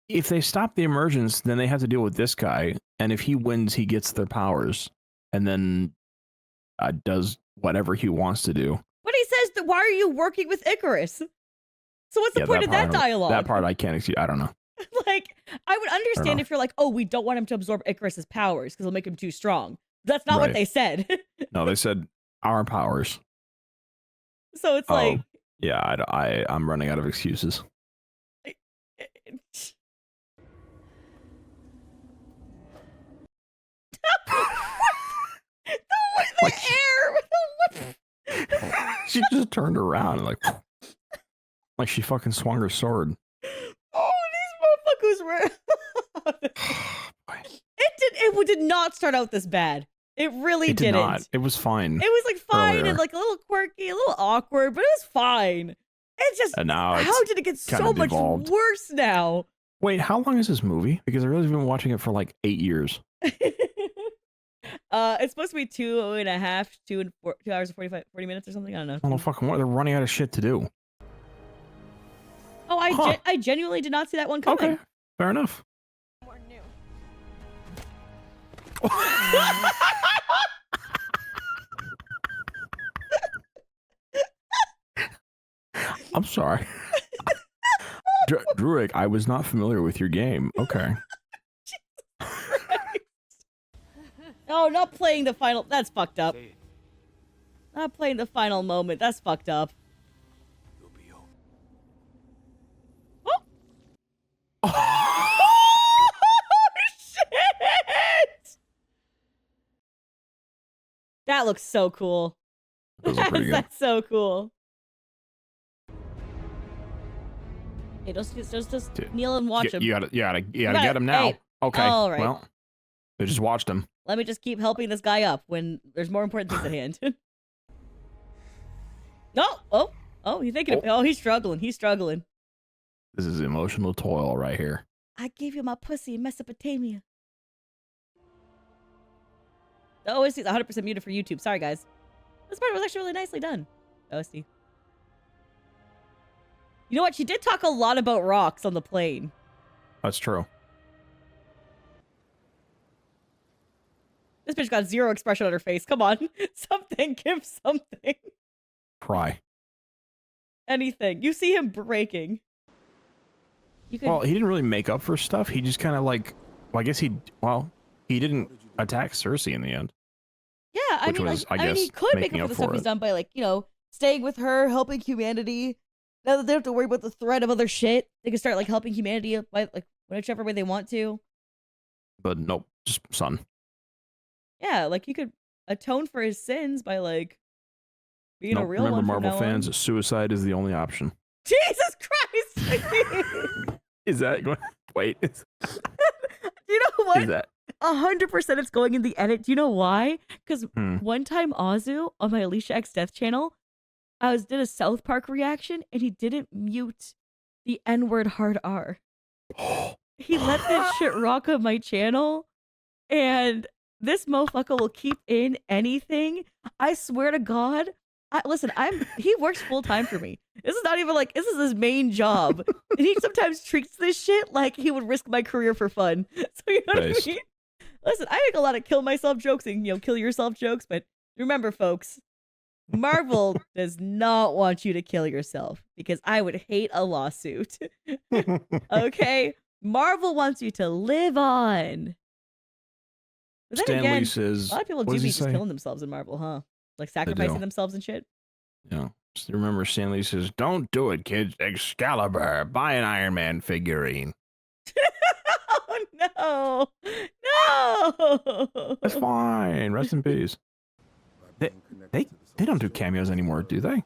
if they stop the emergence, then they have to deal with this guy. And if he wins, he gets their powers. And then does whatever he wants to do. But he says that why are you working with Icarus? So what's the point of that dialogue? That part I can't excuse. I don't know. Like, I would understand know. if you're like, oh, we don't want him to absorb Icarus's powers because it'll make him too strong. That's not what Right. they said. No, they said our powers. So it's Oh. like, Yeah, I'm running out of excuses. the Like- air. She just turned around and like she fucking swung her sword. Oh, these motherfuckers were. It did not start out this bad. It really It did didn't. not. It was fine. It was like fine earlier. and like a little quirky, a little awkward, but it was fine. It's just And now it's how did it get kind so of much devolved. worse now? Wait, how long is this movie? Because I really have been watching it for like 8 years. It's supposed to be 2.5, 2 hours and 40 minutes or something. I don't know. I don't know fucking what. They're running out of shit to do. Oh, Huh. I genuinely did not see that one coming. Okay, fair enough. More new. I'm sorry. Druid, I was not familiar with your game. Okay. Oh, not playing the final. That's fucked up. Say it. Not playing the final moment. That's fucked up. You'll be okay. Oh! Shit! That looks so cool. Those are pretty good. That's so cool. Hey, just Dude, kneel and watch him. You gotta gotta- get him now. hey, Okay. all right. Well, they just watched him. Let me just keep helping this guy up when there's more important things at hand. No! Oh, he's thinking. Oh, he's struggling. He's struggling. This is emotional toil right here. I gave you my pussy in Mesopotamia. The OST is 100% muted for YouTube. Sorry, guys. This part was actually really nicely done. OST. You know what? She did talk a lot about rocks on the plane. That's true. This bitch got zero expression on her face. Come on. Something. Give something. Cry. Anything. You see him breaking. You could... Well, he didn't really make up for stuff. He just kind of like, well, I guess he didn't attack Cersei in the end. Yeah, I mean, was, like, I guess, he could make making up for the up stuff for he's it. done by, like, you know, staying with her, helping humanity. Now that they don't have to worry about the threat of other shit, they can start, like, helping humanity by, like, whichever way they want to. But nope, just son. Yeah, like, he could atone for his sins by, like, being a Nope, real remember, one. Marvel from now fans, on. suicide is the only option. Jesus Christ! Is that going? Wait. Do you know what? Is that? 100% it's going in the edit. Do you know why? Because Hmm. one time Azu on my Alicia X Death channel, did a South Park reaction and he didn't mute the N-word hard R. He let this shit rock on my channel, and this motherfucker will keep in anything. I swear to God. Listen, he works full time for me. This is not even like, this is his main job. And he sometimes treats this shit like he would risk my career for fun. So you know what I mean? Listen, I make a lot of kill myself jokes and, you know, kill yourself jokes, but remember, folks, Marvel does not want you to kill yourself because I would hate a lawsuit. Okay? Marvel wants you to live on. But then Stan again, Lee says, a lot of people what do does be he just say? killing themselves in Marvel, huh? Like sacrificing do. themselves and shit. Yeah. Just remember, Stan Lee says, "Don't do it, kids. Excalibur. Buy an Iron Man figurine." Oh no! No! That's fine. Rest in peace. They don't do cameos anymore, do they?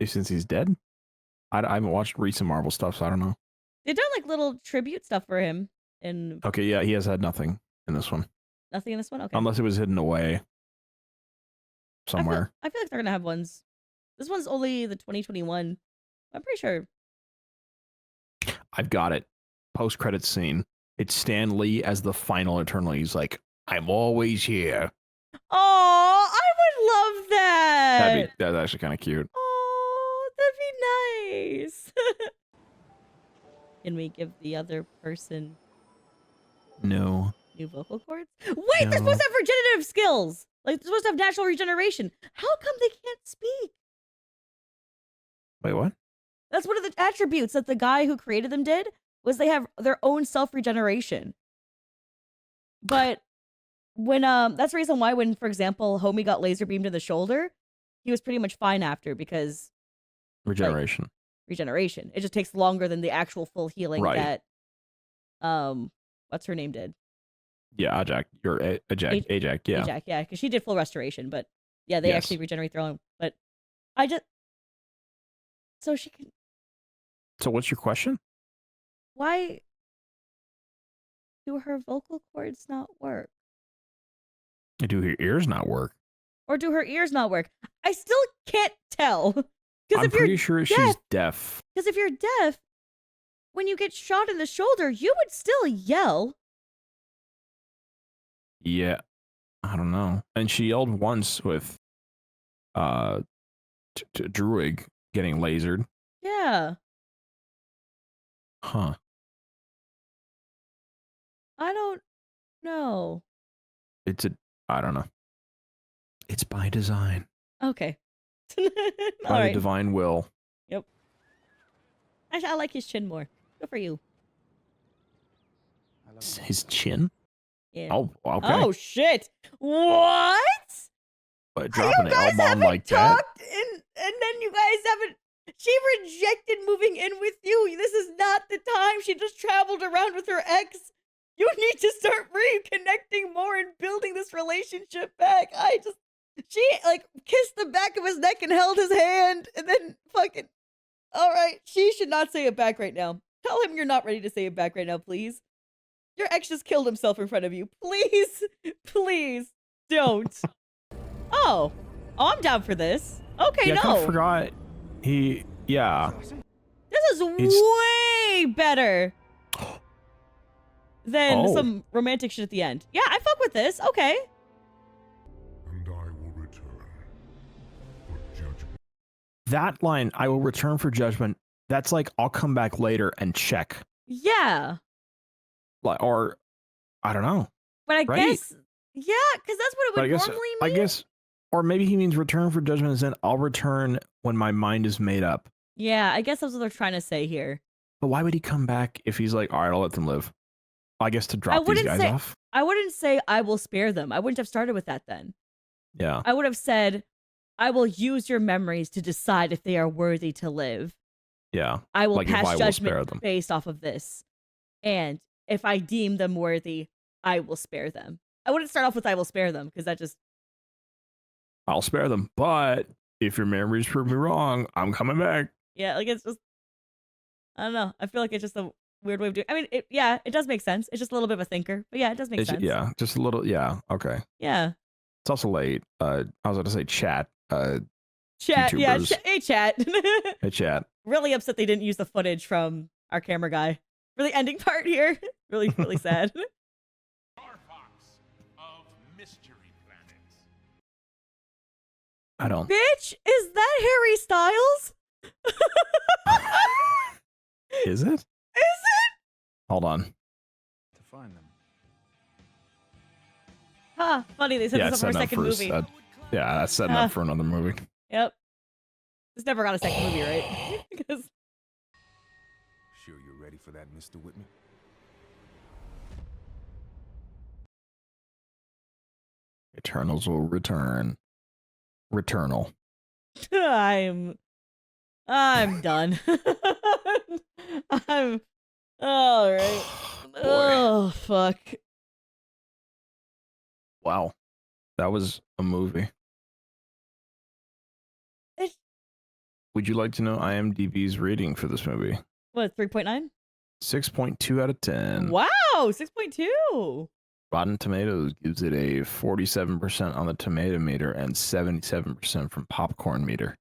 Since he's dead. I haven't watched recent Marvel stuff, so I don't know. They've done like little tribute stuff for him, and Okay, yeah, he has had nothing in this one, nothing in this one. Okay, unless it was hidden away somewhere. I feel like they're gonna have ones. This one's only the 2021. I'm pretty sure. I've got it. Post-credits scene. It's Stan Lee as the final Eternal. He's like, "I'm always here." Oh, I would love that. That's actually kind of cute. Oh, that'd be nice. Can we give the other person No. new vocal cords? Wait, they're supposed to have regenerative skills. Like, they're supposed to have natural regeneration. How come they can't speak? Wait, what? That's one of the attributes that the guy who created them did, was they have their own self-regeneration. But when, that's the reason why when, for example, Homie got laser beamed in the shoulder, he was pretty much fine after because... Regeneration. Like, regeneration. It just takes longer than the actual full healing that, what's her name did? Yeah, Ajax. Ajax, yeah. Ajax, yeah, because she did full restoration, but yeah, they actually regenerate their own. But I just... So she can... So what's your question? Why do her vocal cords not work? Do her ears not work? Or do her ears not work? I still can't tell. I'm pretty sure she's deaf. Because if you're deaf, when you get shot in the shoulder, you would still yell. Yeah. I don't know. And she yelled once with Druig getting lasered. Yeah. Huh. I don't know. I don't know. It's by design. Okay. By the divine will. Yep. Actually, I like his chin more. Good for you. His chin? Yeah. Oh, okay. Oh, shit. What? But dropping an guys L-bomb haven't like talked and then you guys haven't... She rejected moving in with you. This is not the time. She just traveled around with her ex. You need to start reconnecting more and building this relationship back. She, like, kissed the back of his neck and held his hand, and then fucking... All right, she should not say it back right now. Tell him you're not ready to say it back right now, please. Your ex just killed himself in front of you. Please, please don't. Oh, I'm down for this. Okay, yeah, no. I kind of forgot. Yeah. This is way better. then Oh. some romantic shit at the end. Yeah, I fuck with this. Okay. And I will return for judgment. That line, I will return for judgment. That's like, I'll come back later and check. Yeah. Like, or, I don't know. But I Right. guess, yeah, because that's what it But would I guess, normally I mean. guess, or maybe he means return for judgment is in, I'll return when my mind is made up. Yeah, I guess that's what they're trying to say here. But why would he come back if he's like, all right, I'll let them live? I guess to drop these wouldn't guys say- off. I wouldn't say I will spare them. I wouldn't have started with that then. Yeah. I would have said, I will use your memories to decide if they are worthy to live. Yeah. I will Like, if I pass will spare judgment them. based off of this. And if I deem them worthy, I will spare them. I wouldn't start off with I will spare them because that just... I'll spare them. But if your memories prove me wrong, I'm coming back. Yeah, like it's just... I don't know. I feel like it's just a weird way of doing it. I mean, yeah, it does make sense. It's just a little bit of a thinker. But yeah, it does make sense. Yeah, just a little. Yeah. Okay. Yeah. It's also late. I was going to say chat. Chat, yeah. YouTubers. Hey, chat. Hey, chat. Really upset they didn't use the footage from our camera guy for the ending part here. Really, really sad. I don't. Bitch, is that Harry Styles? Is it? Is it? Hold on. To find them. Huh, funny, they said Yeah, this it's up for a setting up second for movie. yeah, that's setting up for another movie. Yep. It's never got a second movie, right? 'Cause- Sure you're ready for that, Mr. Whitman? Eternals will return. Returnal. I'm done. I'm all right. Boy. Oh fuck. Wow. That was a movie. It's- Would you like to know IMDb's rating for this movie? What, 3.9? 6.2 out of 10. Wow, 6.2. Rotten Tomatoes gives it a 47% on the tomato meter and 77% from popcorn meter.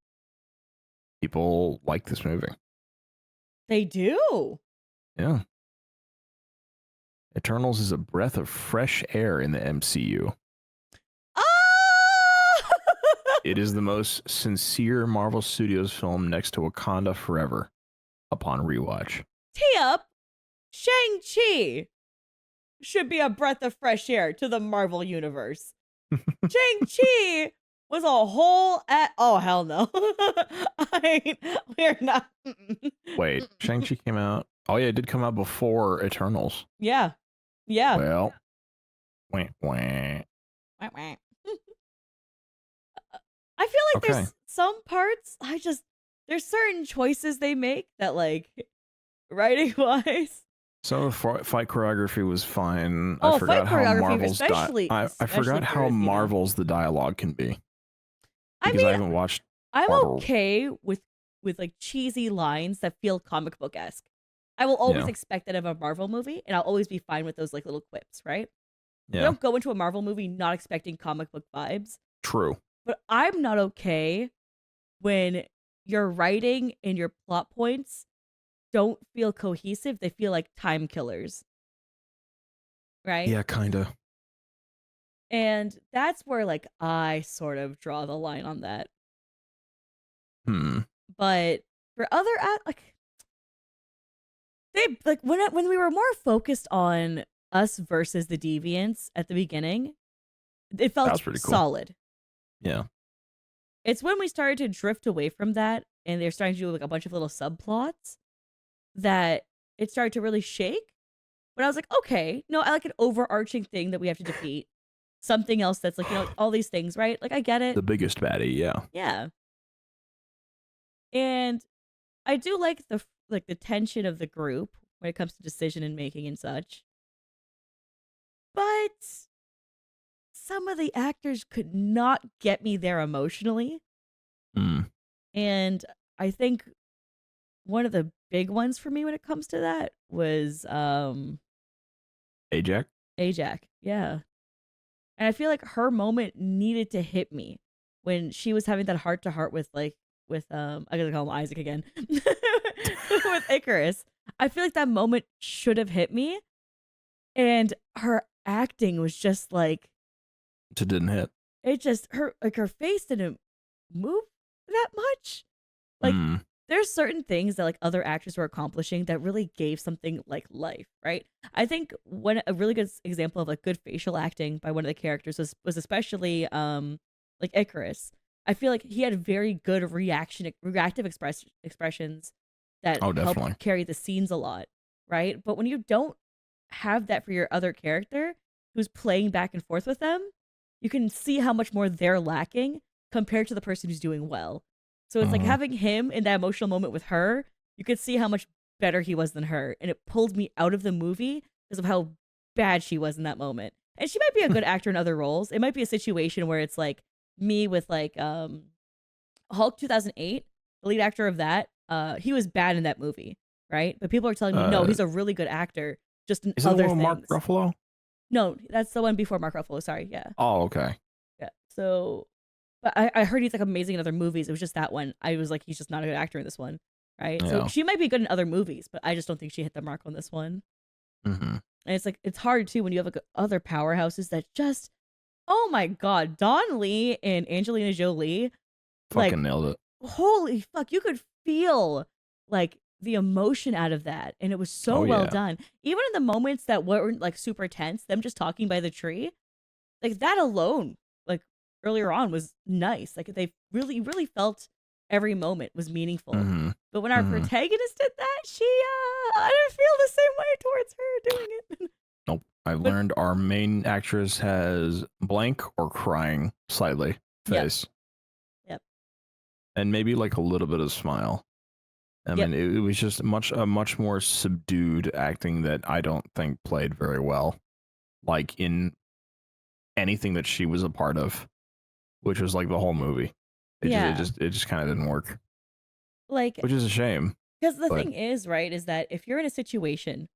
People like this movie. They do. Yeah. Eternals is a breath of fresh air in the MCU. Ah! It is the most sincere Marvel Studios film next to Wakanda Forever upon rewatch. Tee up. Shang-Chi should be a breath of fresh air to the Marvel universe. Shang-Chi was a whole oh hell no. We're not. Wait, Shang-Chi came out. Oh yeah, it did come out before Eternals. Yeah. Yeah. Well, wah, wah. I feel like Okay. there's some parts there's certain choices they make that like writing wise. Some of the fight choreography was fine. Oh, I forgot fight how choreography, Marvel's especially I forgot how choreography. Marvel's the dialogue can be. I Because I mean, haven't watched I'm Marvel. okay with like cheesy lines that feel comic book esque. I will always Yeah. expect that of a Marvel movie, and I'll always be fine with those like little quips, right? You Yeah, don't go into a Marvel movie not expecting comic book vibes, true. but I'm not okay when your writing and your plot points don't feel cohesive. They feel like time killers, right? Yeah, kind of. And that's where like I sort of draw the line on that. But for other like they like when we were more focused on us versus the deviants at the beginning, it That felt was pretty cool. solid. Yeah. It's when we started to drift away from that and they're starting to do like a bunch of little subplots that it started to really shake. But I was like, okay, no, I like an overarching thing that we have to defeat. Something else that's like, you know, all these things, right? Like I get it. The biggest baddie, yeah. Yeah. And I do like the tension of the group when it comes to decision and making and such. But some of the actors could not get me there emotionally. And I think one of the big ones for me when it comes to that was Ajax? Ajax. Yeah. And I feel like her moment needed to hit me when she was having that heart to heart with I gotta call him Isaac again. With Icarus. I feel like that moment should have hit me. And her acting was just like, It didn't hit. it just, her face didn't move that much. Like, there's certain things that like other actors were accomplishing that really gave something like life, right? I think one a really good example of like good facial acting by one of the characters was especially like Icarus. I feel like he had very good reactive expressions that Oh, definitely. helped carry the scenes a lot, right? But when you don't have that for your other character who's playing back and forth with them, you can see how much more they're lacking compared to the person who's doing well. So it's like having him in that emotional moment with her, you could see how much better he was than her. And it pulled me out of the movie because of how bad she was in that moment. And she might be a good actor in other roles. It might be a situation where it's like me with like Hulk 2008, the lead actor of that, he was bad in that movie, right? But people are telling me, no, he's a really good actor just in Is it other the one with things. Mark Ruffalo? No, that's the one before Mark Ruffalo. Sorry, yeah. Oh, okay. Yeah. So, but I heard he's like amazing in other movies. It was just that one. I was like, he's just not a good actor in this one, right? So Yeah. she might be good in other movies, but I just don't think she hit the mark on this one. Mm-hmm. And it's like it's hard too when you have like other powerhouses that just, oh my god, Don Lee and Angelina Jolie, Fucking like, nailed it. holy fuck, you could feel like the emotion out of that, and it was so Oh, well yeah. done. Even in the moments that weren't like super tense, them just talking by the tree, like that alone, like earlier on was nice. Like they really felt every moment was meaningful. Mm-hmm. But when our protagonist did that, I didn't feel the same way towards her doing it. Nope. I've But- learned our main actress has blank or crying slightly face. Yep. And maybe like a little bit of smile. I Yep. mean, it was just a much more subdued acting that I don't think played very well, like in anything that she was a part of, which was like the whole movie. It Yeah. just kind of didn't work, Like, which is a shame. because the but- thing is, right, is that if you're in a situation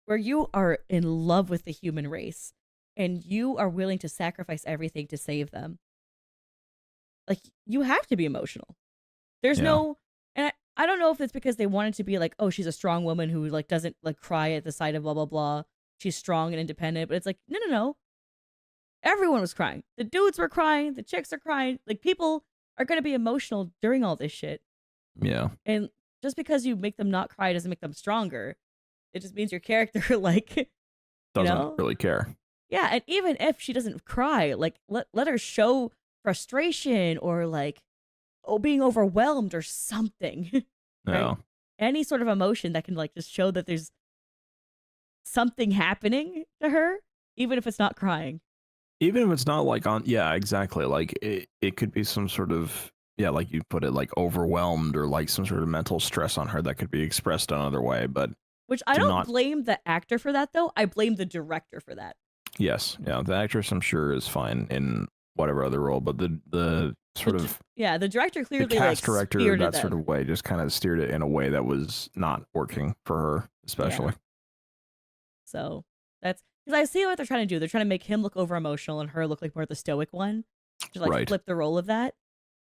where you are in love with the human race and you are willing to sacrifice everything to save them, like you have to be emotional. There's Yeah. no, and I don't know if it's because they wanted to be like, oh, she's a strong woman who like doesn't like cry at the sight of blah blah blah. She's strong and independent, but it's like no. Everyone was crying. The dudes were crying. The chicks are crying. Like people are gonna be emotional during all this shit. Yeah. And just because you make them not cry doesn't make them stronger. It just means your character like Doesn't know? really care. yeah, and even if she doesn't cry, like let her show frustration or like being overwhelmed or something. Right? Yeah. Any sort of emotion that can like just show that there's something happening to her, even if it's not crying. Even if it's not like on, yeah, exactly. Like it could be some sort of, yeah, like you put it, like overwhelmed or like some sort of mental stress on her that could be expressed another way. But Which I Do don't not- blame the actor for that though. I blame the director for that. yes, yeah, the actress I'm sure is fine in whatever other role, but the sort The of Yeah, the director the clearly cast like director, spearheaded that sort them. of way, just kind of steered it in a way that was not working for her, especially. So that's because I see what they're trying to do. They're trying to make him look over emotional and her look like more the stoic one. Just like Right. flip the role of that.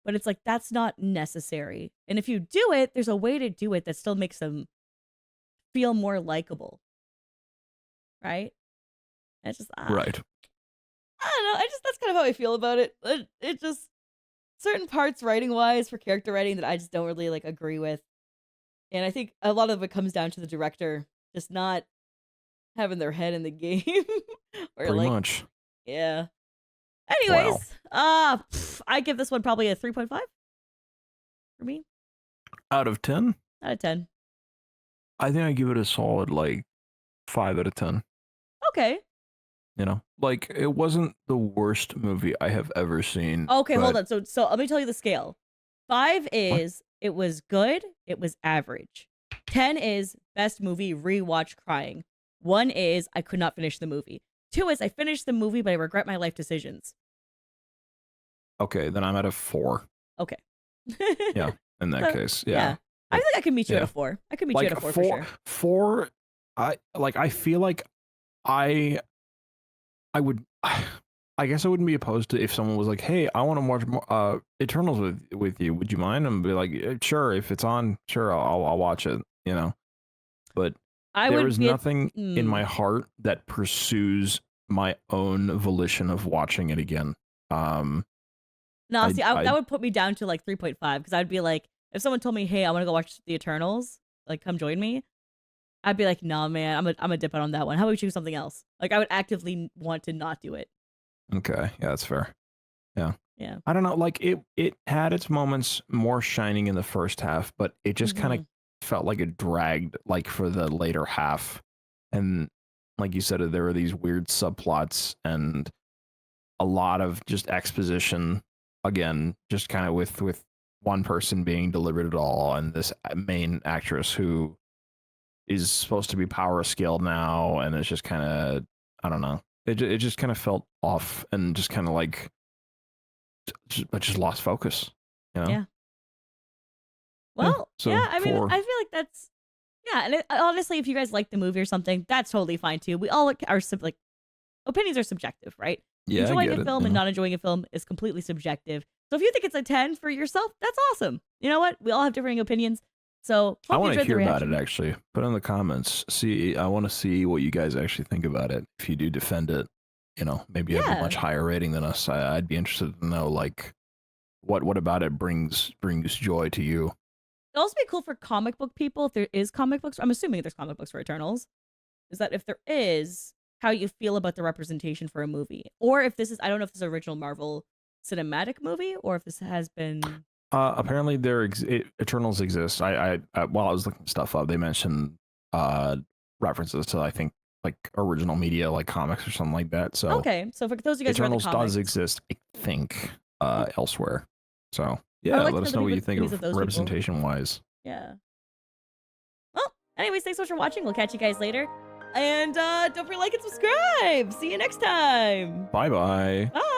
But it's like that's not necessary. And if you do it, there's a way to do it that still makes them feel more likable. Right? And it's just Right. I don't know. That's kind of how I feel about it. It just certain parts writing wise for character writing that I just don't really like agree with. And I think a lot of it comes down to the director just not having their head in the game. Or Pretty like much. yeah. Anyways, I give this one probably a 3.5 for me Out of 10, out of 10. I think I give it a solid like 5 out of 10. Okay. You know, like it wasn't the worst movie I have ever seen. Okay, hold but- on. So let me tell you the scale. 5 is it was good, it was average. 10 is best movie, rewatch crying. 1 is I could not finish the movie. 2 is I finished the movie, but I regret my life decisions. Okay, then I'm at a 4 Okay. Yeah, in that So, case. yeah. Yeah. I think I can meet you at Yeah. a 4. I can meet Like you at a 4 for sure. 4, I feel like I would I guess I wouldn't be opposed to if someone was like, "Hey, I want to watch more, Eternals with you. Would you mind?" And be like, "Sure, if it's on, sure, I'll watch it." You know, but There is nothing in Hmm. my heart that pursues my own volition of watching it again. No, I- see, that would put me down to like 3.5 because I'd be like, if someone told me, "Hey, I want to go watch The Eternals," like, come join me, I'd be like, "Nah, man, I'm a dip out on that one. How about we choose something else?" Like, I would actively want to not do it. Okay, yeah, that's fair. Yeah. Yeah. I don't know, like it had its moments more shining in the first half, but it just kind of felt like it dragged like for the later half. And like you said, there were these weird subplots and a lot of just exposition again, just kind of with one person being delivered at all and this main actress who is supposed to be power skilled now and it's just kind of I don't know. It just kind of felt off and just kind of like I just lost focus, you know? Yeah. Well, so yeah, I mean, for- I feel like that's, yeah, and honestly, if you guys like the movie or something, that's totally fine too. We all are like, opinions are subjective, right? Yeah, I Enjoying get a it, film you and know? not enjoying a film is completely subjective. So if you think it's a 10 for yourself, that's awesome. You know what? We all have differing opinions. So I hope you want to enjoyed the hear about it reaction. actually. Put in the comments. I want to see what you guys actually think about it. If you do defend it, you know, maybe you have a Yeah. much higher rating than us. I'd be interested to know like what about it brings joy to you. It'd also be cool for comic book people if there is comic books. I'm assuming there's comic books for Eternals. Is that if there is, how you feel about the representation for a movie, or if this is, I don't know if this is an original Marvel cinematic movie or if this has been. Apparently, Eternals exist. I while I was looking stuff up, they mentioned references to I think like original media, like comics or something like that. So Okay, so for those of you guys who read the Eternals comics, does exist, I think, elsewhere. So I yeah, would like let to us know know the what you think opinions of of those people. representation wise. Yeah. Well, anyways, thanks so much for watching. We'll catch you guys later. And don't forget to like and subscribe. See you next time. Bye bye. Bye.